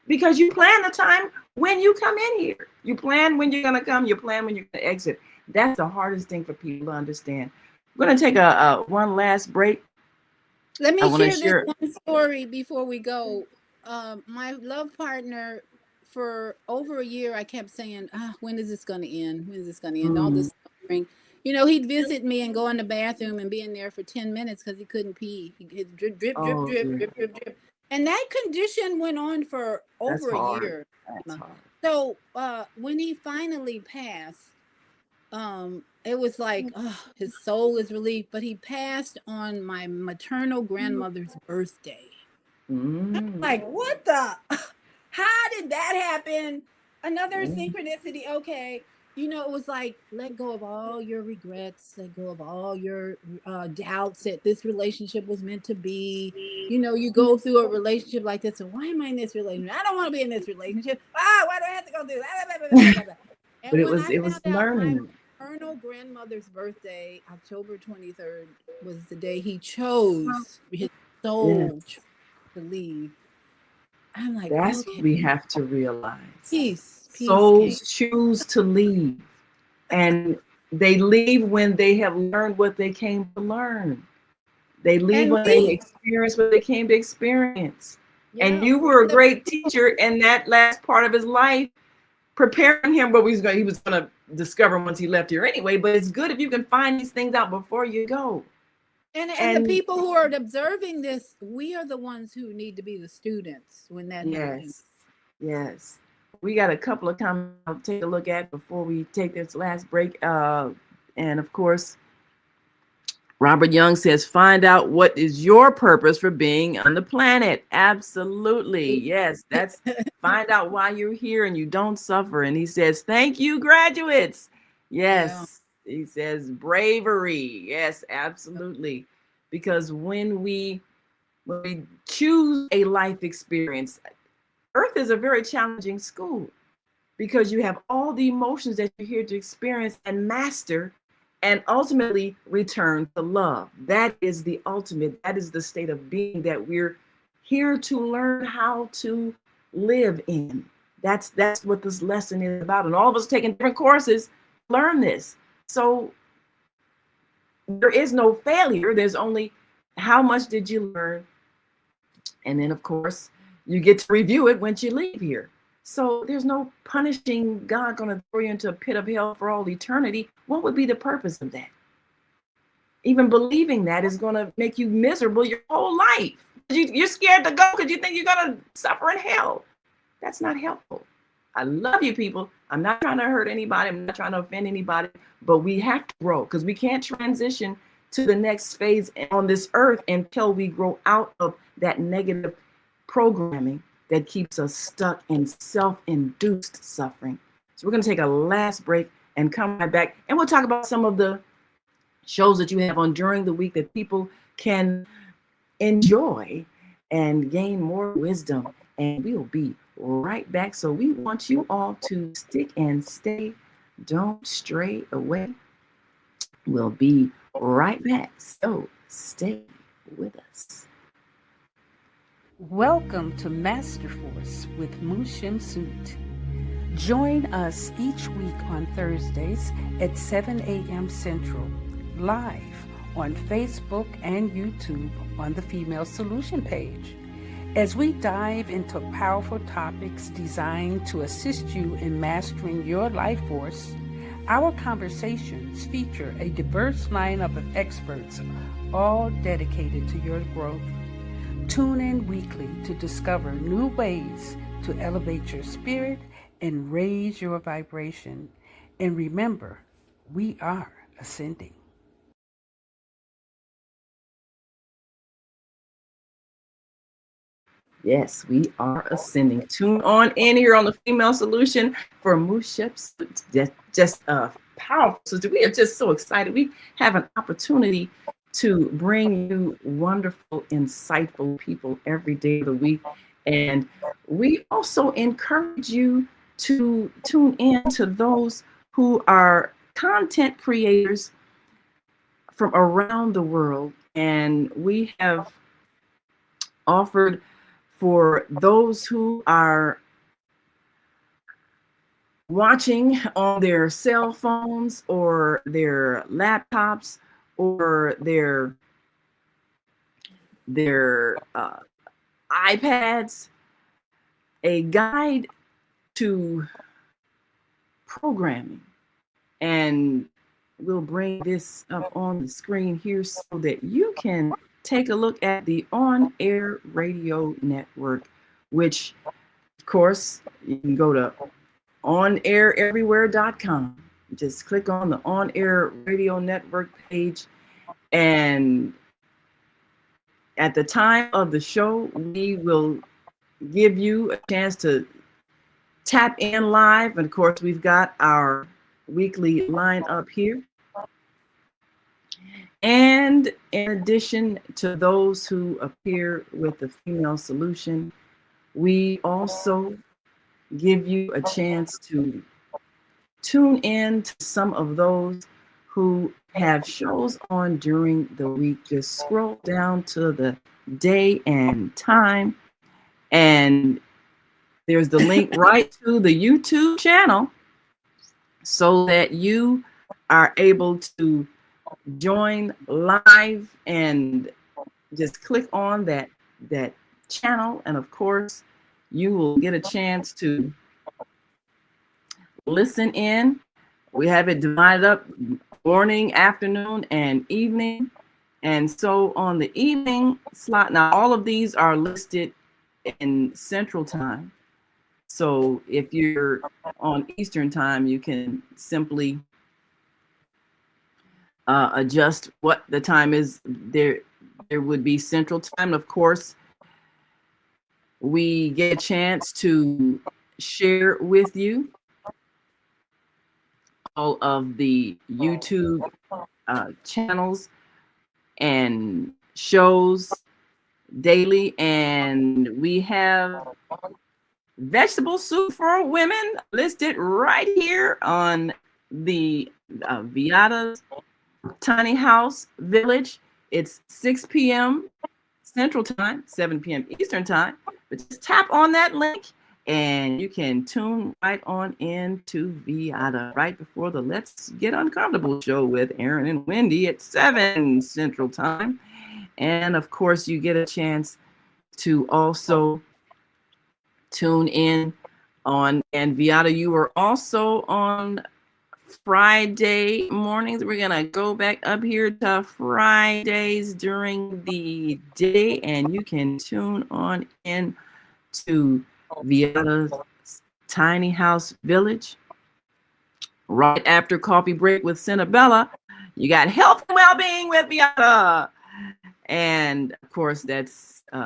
[SPEAKER 1] because you plan the time when you come in here. You plan when you're going to come, you plan when you're going to exit. That's the hardest thing for people to understand. We're going to take a one last break.
[SPEAKER 3] Let
[SPEAKER 1] I
[SPEAKER 3] me
[SPEAKER 1] want to
[SPEAKER 3] share this
[SPEAKER 1] share.
[SPEAKER 3] one story before we go. My love partner, for over a year, I kept saying, when is this going to end? When is this going to end? All
[SPEAKER 1] Mm,
[SPEAKER 3] this suffering. He'd visit me and go in the bathroom and be in there for 10 minutes because he couldn't pee. He'd drip, drip, drip,
[SPEAKER 1] oh,
[SPEAKER 3] drip,
[SPEAKER 1] dear.
[SPEAKER 3] drip, drip, drip. And that condition went on for
[SPEAKER 1] That's
[SPEAKER 3] over a
[SPEAKER 1] hard.
[SPEAKER 3] year.
[SPEAKER 1] That's hard.
[SPEAKER 3] So when he finally passed, it was like, his soul is relieved, but he passed on my maternal grandmother's birthday.
[SPEAKER 1] Mm.
[SPEAKER 3] Like, what the how did that happen? Another synchronicity. Okay, it was like, let go of all your regrets, let go of all your doubts that this relationship was meant to be. You go through a relationship like this, and why am I in this relationship? I don't want to be in this relationship. Why do I have to go through that?
[SPEAKER 1] But
[SPEAKER 3] And
[SPEAKER 1] it
[SPEAKER 3] when
[SPEAKER 1] was
[SPEAKER 3] I
[SPEAKER 1] it
[SPEAKER 3] found
[SPEAKER 1] was
[SPEAKER 3] out my
[SPEAKER 1] learning.
[SPEAKER 3] maternal grandmother's birthday, October 23rd, was the day he chose, his soul
[SPEAKER 1] Yes.
[SPEAKER 3] to leave. I'm like,
[SPEAKER 1] That's what
[SPEAKER 3] okay,
[SPEAKER 1] we have to realize.
[SPEAKER 3] peace came.
[SPEAKER 1] Souls choose to leave, and they leave when they have learned what they came to learn. They leave
[SPEAKER 3] And
[SPEAKER 1] when they
[SPEAKER 3] me,
[SPEAKER 1] experience what they came to experience. And
[SPEAKER 3] yeah.
[SPEAKER 1] you were a
[SPEAKER 3] The,
[SPEAKER 1] great teacher in that last part of his life, preparing him what he was going to discover once he left here anyway. But it's good if you can find these things out before you go.
[SPEAKER 3] And the
[SPEAKER 1] And
[SPEAKER 3] people who are observing this, we are the ones who need to be the students when that happens.
[SPEAKER 1] yes, yes. We got a couple of comments I'll take a look at before we take this last break. And of course, Robert Young says, find out what is your purpose for being on the planet. Absolutely. Yes, that's find out why you're here and you don't suffer. And he says, thank you, graduates.
[SPEAKER 3] Yeah.
[SPEAKER 1] Yes. He says, bravery. Yes, absolutely. Because when we choose a life experience, Earth is a very challenging school because you have all the emotions that you're here to experience and master and ultimately return to love. That is the ultimate, that is the state of being that we're here to learn how to live in. That's what this lesson is about. And all of us taking different courses learn this. So there is no failure. There's only how much did you learn? And then, of course, you get to review it once you leave here. So there's no punishing God going to throw you into a pit of hell for all eternity. What would be the purpose of that? Even believing that is going to make you miserable your whole life. You're scared to go because you think you're going to suffer in hell. That's not helpful. I love you people. I'm not trying to hurt anybody. I'm not trying to offend anybody, but we have to grow because we can't transition to the next phase on this earth until we grow out of that negative programming that keeps us stuck in self-induced suffering. So we're going to take a last break and come right back, and we'll talk about some of the shows that you have on during the week that people can enjoy and gain more wisdom. And we will be right back. So we want you all to stick and stay. Don't stray away. We'll be right back. So stay with us.
[SPEAKER 4] Welcome to Master Force with Mushim Suit. Join us each week on Thursdays at 7 a.m. Central, live on Facebook and YouTube on the Female Solution page, as we dive into powerful topics designed to assist you in mastering your life force. Our conversations feature a diverse lineup of experts, all dedicated to your growth. Tune in weekly to discover new ways to elevate your spirit and raise your vibration. And remember, we are ascending.
[SPEAKER 1] Yes, we are ascending. Tune on in here on the Female Solution for Muship's just powerful. So we are just so excited. We have an opportunity to bring you wonderful, insightful people every day of the week. And we also encourage you to tune in to those who are content creators from around the world. And we have offered for those who are watching on their cell phones or their laptops or their iPads, a guide to programming. And we'll bring this up on the screen here so that you can take a look at the On Air Radio Network, which, of course, you can go to onaireverywhere.com. Just click on the On Air Radio Network page, and at the time of the show, we will give you a chance to tap in live. And of course, we've got our weekly line up here. And in addition to those who appear with the Female Solution, we also give you a chance to tune in to some of those who have shows on during the week. Just scroll down to the day and time, and there's the link right to the YouTube channel so that you are able to join live and just click on that channel. And of course, you will get a chance to listen in. We have it divided up morning, afternoon, and evening. And so on the evening slot, now all of these are listed in Central Time. So if you're on Eastern Time, you can simply adjust what the time is. There would be Central Time. Of course, we get a chance to share with you all of the YouTube channels and shows daily. And we have vegetable soup for women listed right here on the Viyahta's Tiny House Village. It's 6 p.m. Central Time, 7 p.m. Eastern Time. But just tap on that link and you can tune right on into Viyahta right before the Let's Get Uncomfortable show with Aaron and Wendy at 7 Central Time. And of course, you get a chance to also tune in on, and Viyahta, you are also on Friday mornings. We're gonna go back up here to Fridays during the day, and you can tune on in to Viyahta's Tiny House Village. Right after coffee break with Cinnabella, you got health and well-being with Viyahta. And of course, that's 8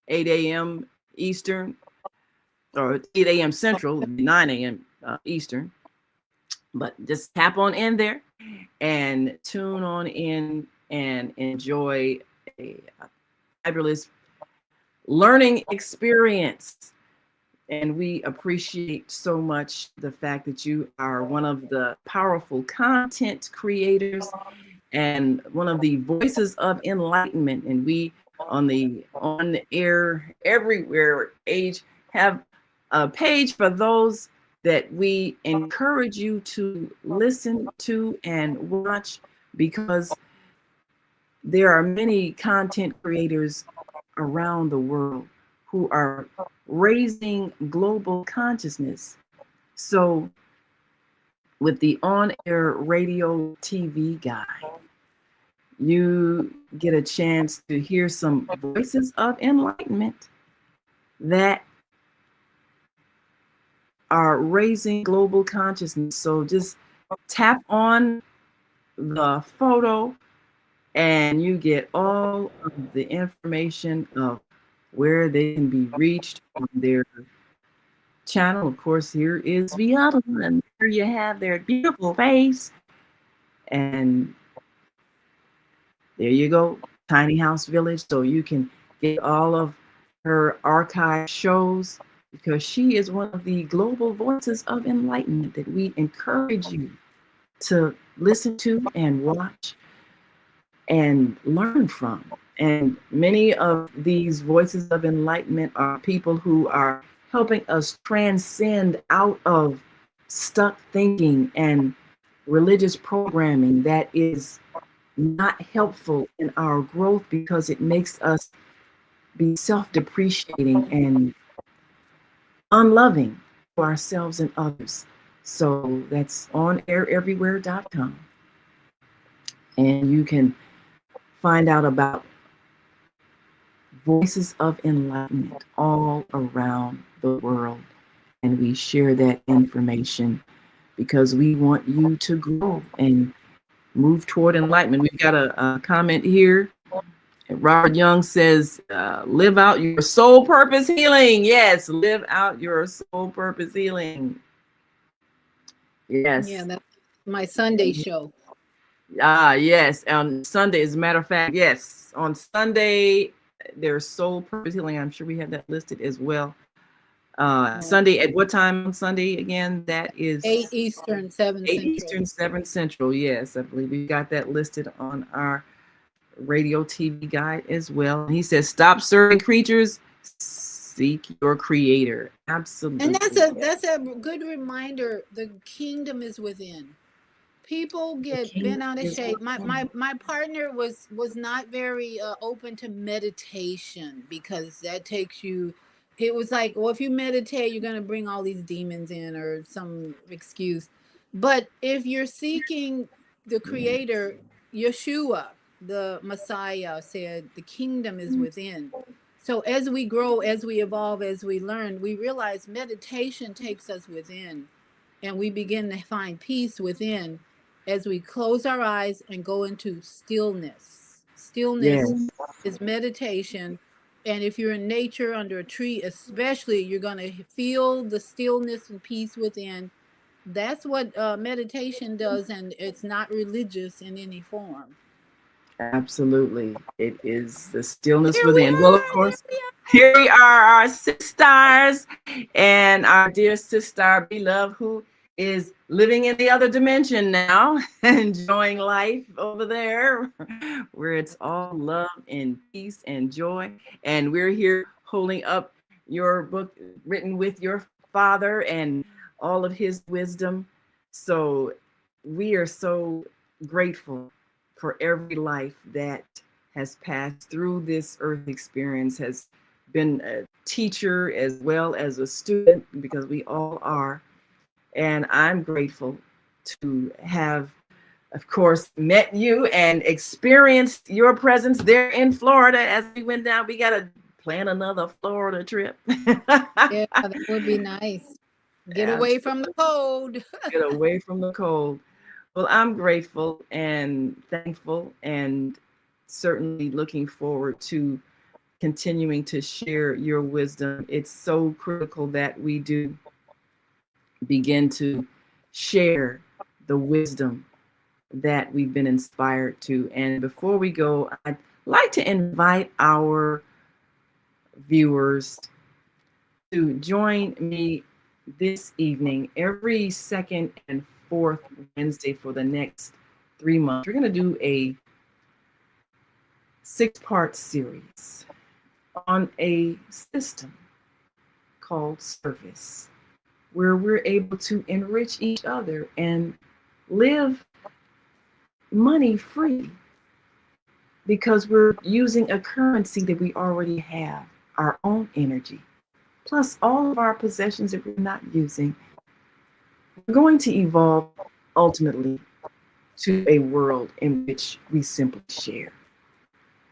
[SPEAKER 1] a.m. Eastern, or 8 a.m. Central, 9 a.m. Eastern. But just tap on in there and tune on in and enjoy a fabulous learning experience. And we appreciate so much the fact that you are one of the powerful content creators and one of the voices of enlightenment. And we on the On Air Everywhere page have a page for those that we encourage you to listen to and watch, because there are many content creators around the world who are raising global consciousness. So with the On Air Radio TV guide, you get a chance to hear some voices of enlightenment that are raising global consciousness. So just tap on the photo and you get all of the information of where they can be reached on their channel. Of course, here is Viyahta, and there you have their beautiful face. And there you go, Tiny House Village. So you can get all of her archive shows, because she is one of the global voices of enlightenment that we encourage you to listen to and watch and learn from. And many of these voices of enlightenment are people who are helping us transcend out of stuck thinking and religious programming that is not helpful in our growth, because it makes us be self-depreciating and unloving to ourselves and others. So that's onaireverywhere.com. And you can find out about voices of enlightenment all around the world. And we share that information because we want you to grow and move toward enlightenment. We've got a comment here. Robert Young says, live out your soul purpose healing. Yes, live out your soul purpose healing. Yes.
[SPEAKER 3] Yeah, that's my Sunday show.
[SPEAKER 1] Yes, on Sunday, as a matter of fact, yes, on Sunday, there's soul purpose healing. I'm sure we have that listed as well. Sunday, at what time on Sunday again? That is
[SPEAKER 3] 8 Eastern, 7
[SPEAKER 1] 8
[SPEAKER 3] Central.
[SPEAKER 1] Eastern, 7 Central. Yes, I believe we got that listed on our radio TV guide as well. He says, stop serving creatures, seek your creator. Absolutely.
[SPEAKER 3] And that's a good reminder. The kingdom is within. People get bent out of shape. My partner was not very open to meditation, because that takes you, it was like, well, if you meditate, you're going to bring all these demons in or some excuse. But if you're seeking the creator, Yeshua, the Messiah said, the kingdom is within. So as we grow, as we evolve, as we learn, we realize meditation takes us within, and we begin to find peace within as we close our eyes and go into stillness.
[SPEAKER 1] Yes,
[SPEAKER 3] Stillness is meditation. And if you're in nature under a tree, especially, you're going to feel the stillness and peace within. That's what meditation does, and it's not religious in any form.
[SPEAKER 1] absolutely. It is the stillness
[SPEAKER 3] Here we
[SPEAKER 1] within. Well, of
[SPEAKER 3] are.
[SPEAKER 1] course, here we are, our sisters, and our dear sister beloved, who is living in the other dimension now, enjoying life over there, where it's all love and peace and joy. And we're here holding up your book written with your father and all of his wisdom. So we are so grateful for every life that has passed through this earth experience, has been a teacher as well as a student, because we all are. And I'm grateful to have, of course, met you and experienced your presence there in Florida as we went down. We got to plan another Florida trip.
[SPEAKER 3] Yeah, that would be nice. Get away from the
[SPEAKER 1] Absolutely.
[SPEAKER 3] cold.
[SPEAKER 1] Get away from the cold. Well, I'm grateful and thankful, and certainly looking forward to continuing to share your wisdom. It's so critical that we do begin to share the wisdom that we've been inspired to. And before we go, I'd like to invite our viewers to join me this evening every second and fourth Wednesday for the next 3 months. We're going to do a 6-part series on a system called service, where we're able to enrich each other and live money free, because we're using a currency that we already have, our own energy, plus all of our possessions that we're not using. We're going to evolve ultimately to a world in which we simply share.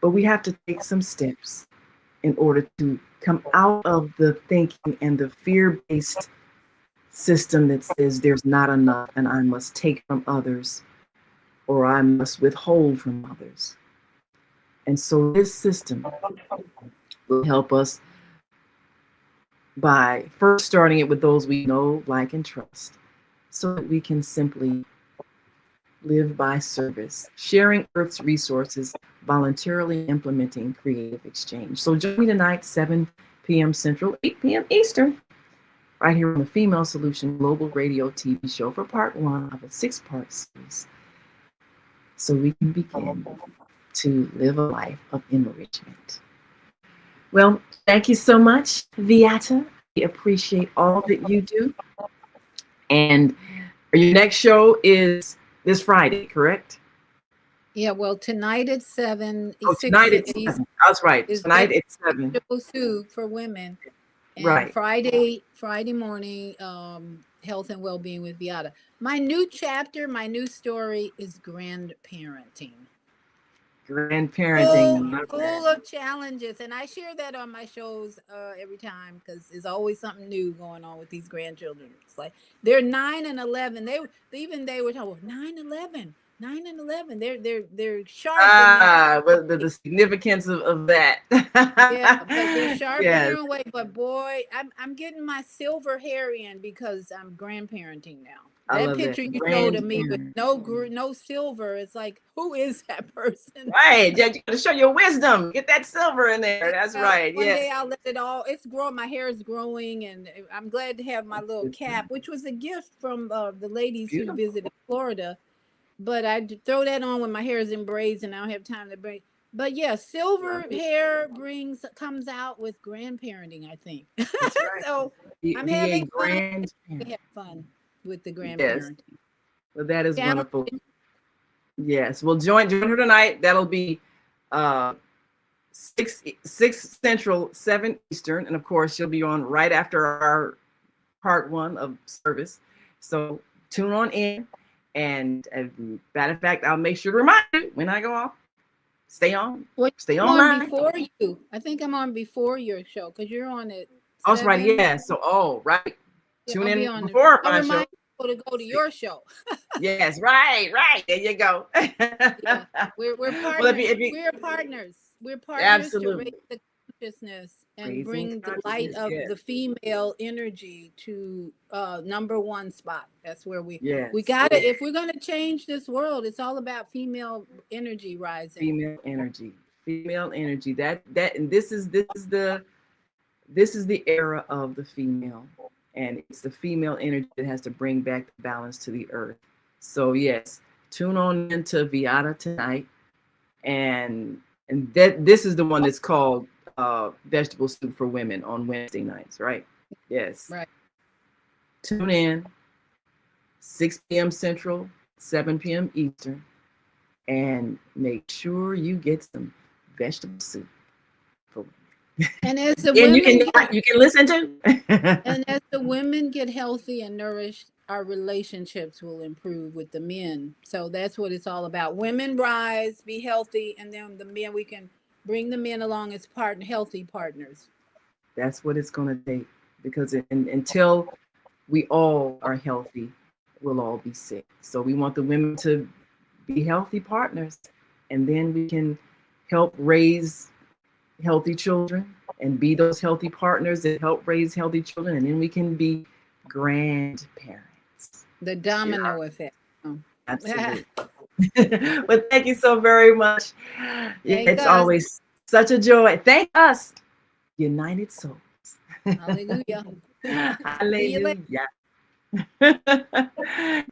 [SPEAKER 1] But we have to take some steps in order to come out of the thinking and the fear-based system that says there's not enough and I must take from others or I must withhold from others. And so this system will help us by first starting it with those we know, like, and trust, so that we can simply live by service, sharing Earth's resources, voluntarily implementing creative exchange. So join me tonight, 7 p.m. Central, 8 p.m. Eastern, right here on the Female Solution Global Radio TV show for part 1 of a 6-part series, so we can begin to live a life of enrichment. Well, thank you so much, Viyahta. We appreciate all that you do. And your next show is this Friday, correct?
[SPEAKER 3] Yeah, well, tonight at 7,
[SPEAKER 1] Oh,
[SPEAKER 3] 6
[SPEAKER 1] tonight at 7. That's right.
[SPEAKER 3] is
[SPEAKER 1] Tonight at 7.
[SPEAKER 3] Show Soup for women. And
[SPEAKER 1] Right.
[SPEAKER 3] Friday morning, health and well-being with Viyahta. My new chapter, my new story is grandparenting.
[SPEAKER 1] Grandparenting.
[SPEAKER 3] Full of challenges, and I share that on my shows every time, because there's always something new going on with these grandchildren. It's like they're 9 and 11. They were talking 9, 11, 9 and 11. They're sharp in their
[SPEAKER 1] But the significance of that.
[SPEAKER 3] yeah, but they're sharp in
[SPEAKER 1] Yes,
[SPEAKER 3] their own way. But boy, I'm getting my silver hair in because I'm grandparenting now.
[SPEAKER 1] I
[SPEAKER 3] That
[SPEAKER 1] love that.
[SPEAKER 3] picture you showed of me with
[SPEAKER 1] Grandparent.
[SPEAKER 3] no silver, it's like, who is that person?
[SPEAKER 1] Right. You got to show your wisdom. Get that silver in there. That's right.
[SPEAKER 3] One
[SPEAKER 1] Yes.
[SPEAKER 3] day I'll let it all. It's growing. My hair is growing, and I'm glad to have my little cap, which was a gift from the ladies who
[SPEAKER 1] Beautiful.
[SPEAKER 3] visited Florida. But throw that on when my hair is in braids, and I don't have time to braid. But yeah, silver hair comes out with grandparenting, I think.
[SPEAKER 1] That's right.
[SPEAKER 3] So I'm
[SPEAKER 1] Be a
[SPEAKER 3] having fun.
[SPEAKER 1] grandparent.
[SPEAKER 3] We have fun with the
[SPEAKER 1] Yes.
[SPEAKER 3] grandparenting.
[SPEAKER 1] Well, that is
[SPEAKER 3] Challenge.
[SPEAKER 1] wonderful. Yes. Well, join her tonight. That'll be 6 Central, 7 Eastern, and of course she'll be on right after our part 1 of service. So tune on in, and as a matter of fact, I'll make sure to remind you when I go off. Stay on.
[SPEAKER 3] Well,
[SPEAKER 1] Stay
[SPEAKER 3] I'm on
[SPEAKER 1] online.
[SPEAKER 3] before you. I think I'm on before your show because you're on at
[SPEAKER 1] Oh, that's right.
[SPEAKER 3] 7.
[SPEAKER 1] Yeah. So, right.
[SPEAKER 3] Yeah,
[SPEAKER 1] Tune
[SPEAKER 3] I'll be
[SPEAKER 1] in
[SPEAKER 3] on.
[SPEAKER 1] before
[SPEAKER 3] I'll
[SPEAKER 1] my show.
[SPEAKER 3] remind people to go to your show.
[SPEAKER 1] Yes, right. There you go.
[SPEAKER 3] Yeah, we're
[SPEAKER 1] Well,
[SPEAKER 3] partners.
[SPEAKER 1] if you,
[SPEAKER 3] We're partners. We're partners to raise
[SPEAKER 1] absolutely
[SPEAKER 3] the consciousness and
[SPEAKER 1] raising
[SPEAKER 3] bring the light
[SPEAKER 1] consciousness.
[SPEAKER 3] of
[SPEAKER 1] Yes,
[SPEAKER 3] the female energy to number one spot. That's where we
[SPEAKER 1] yes.
[SPEAKER 3] gotta. If we're gonna change this world, it's all about female energy rising.
[SPEAKER 1] Female energy. Female energy. And this is the era of the female, and it's the female energy that has to bring back the balance to the earth. So yes, tune on into Viyahta tonight, and that this is the one that's called vegetable soup for women on Wednesday nights, right? Yes.
[SPEAKER 3] Right.
[SPEAKER 1] Tune in 6 p.m. Central, 7 p.m. Eastern, and make sure you get some vegetable soup for women.
[SPEAKER 3] And as the
[SPEAKER 1] And
[SPEAKER 3] women
[SPEAKER 1] you can listen to.
[SPEAKER 3] and as the women get healthy and nourished, our relationships will improve with the men. So that's what it's all about. Women rise, be healthy, and then the men, we can bring the men along as healthy partners.
[SPEAKER 1] That's what it's going to take, because until we all are healthy, we'll all be sick. So we want the women to be healthy partners, and then we can help raise healthy children and be those healthy partners that help raise healthy children, and then we can be grandparents.
[SPEAKER 3] The domino effect.
[SPEAKER 1] Absolutely. But thank you so very much. It's always such a joy. Thank us, United Souls.
[SPEAKER 3] Hallelujah.
[SPEAKER 1] Hallelujah.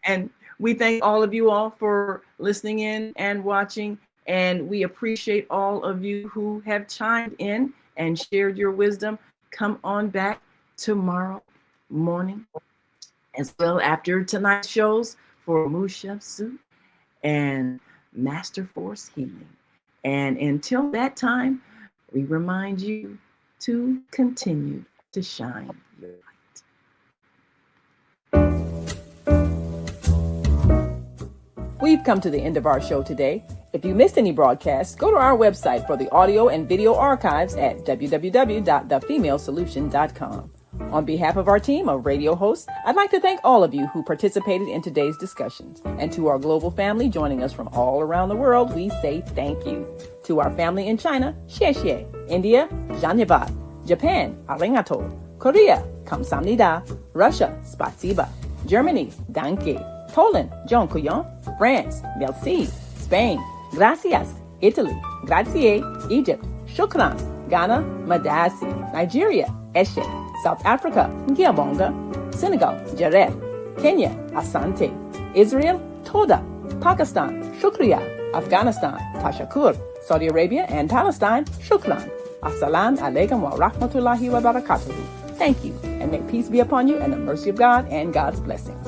[SPEAKER 1] And we thank all of you all for listening in and watching. And we appreciate all of you who have chimed in and shared your wisdom. Come on back tomorrow morning, as well after tonight's shows, for Musha Suit and Master Force Healing. And until that time, we remind you to continue to shine your light. We've come to the end of our show today. If you missed any broadcasts, go to our website for the audio and video archives at www.thefemalesolution.com. On behalf of our team of radio hosts, I'd like to thank all of you who participated in today's discussions. And to our global family joining us from all around the world, we say thank you. To our family in China, xie xie. India, Dhanyavad. Japan, arigato. Korea, kamsamnida. Russia, spasiba. Germany, danke. Poland, dziękuję. France, merci. Spain, gracias. Italy, grazie. Egypt, shukran. Ghana, madasi. Nigeria, eshe. South Africa, Ngiyabonga. Senegal, Jaref. Kenya, Asante. Israel, Toda. Pakistan, Shukriya. Afghanistan, Tashakur. Saudi Arabia and Palestine, Shukran. Assalamu alaikum wa rahmatullahi wa barakatuhu. Thank you, and may peace be upon you and the mercy of God and God's blessings.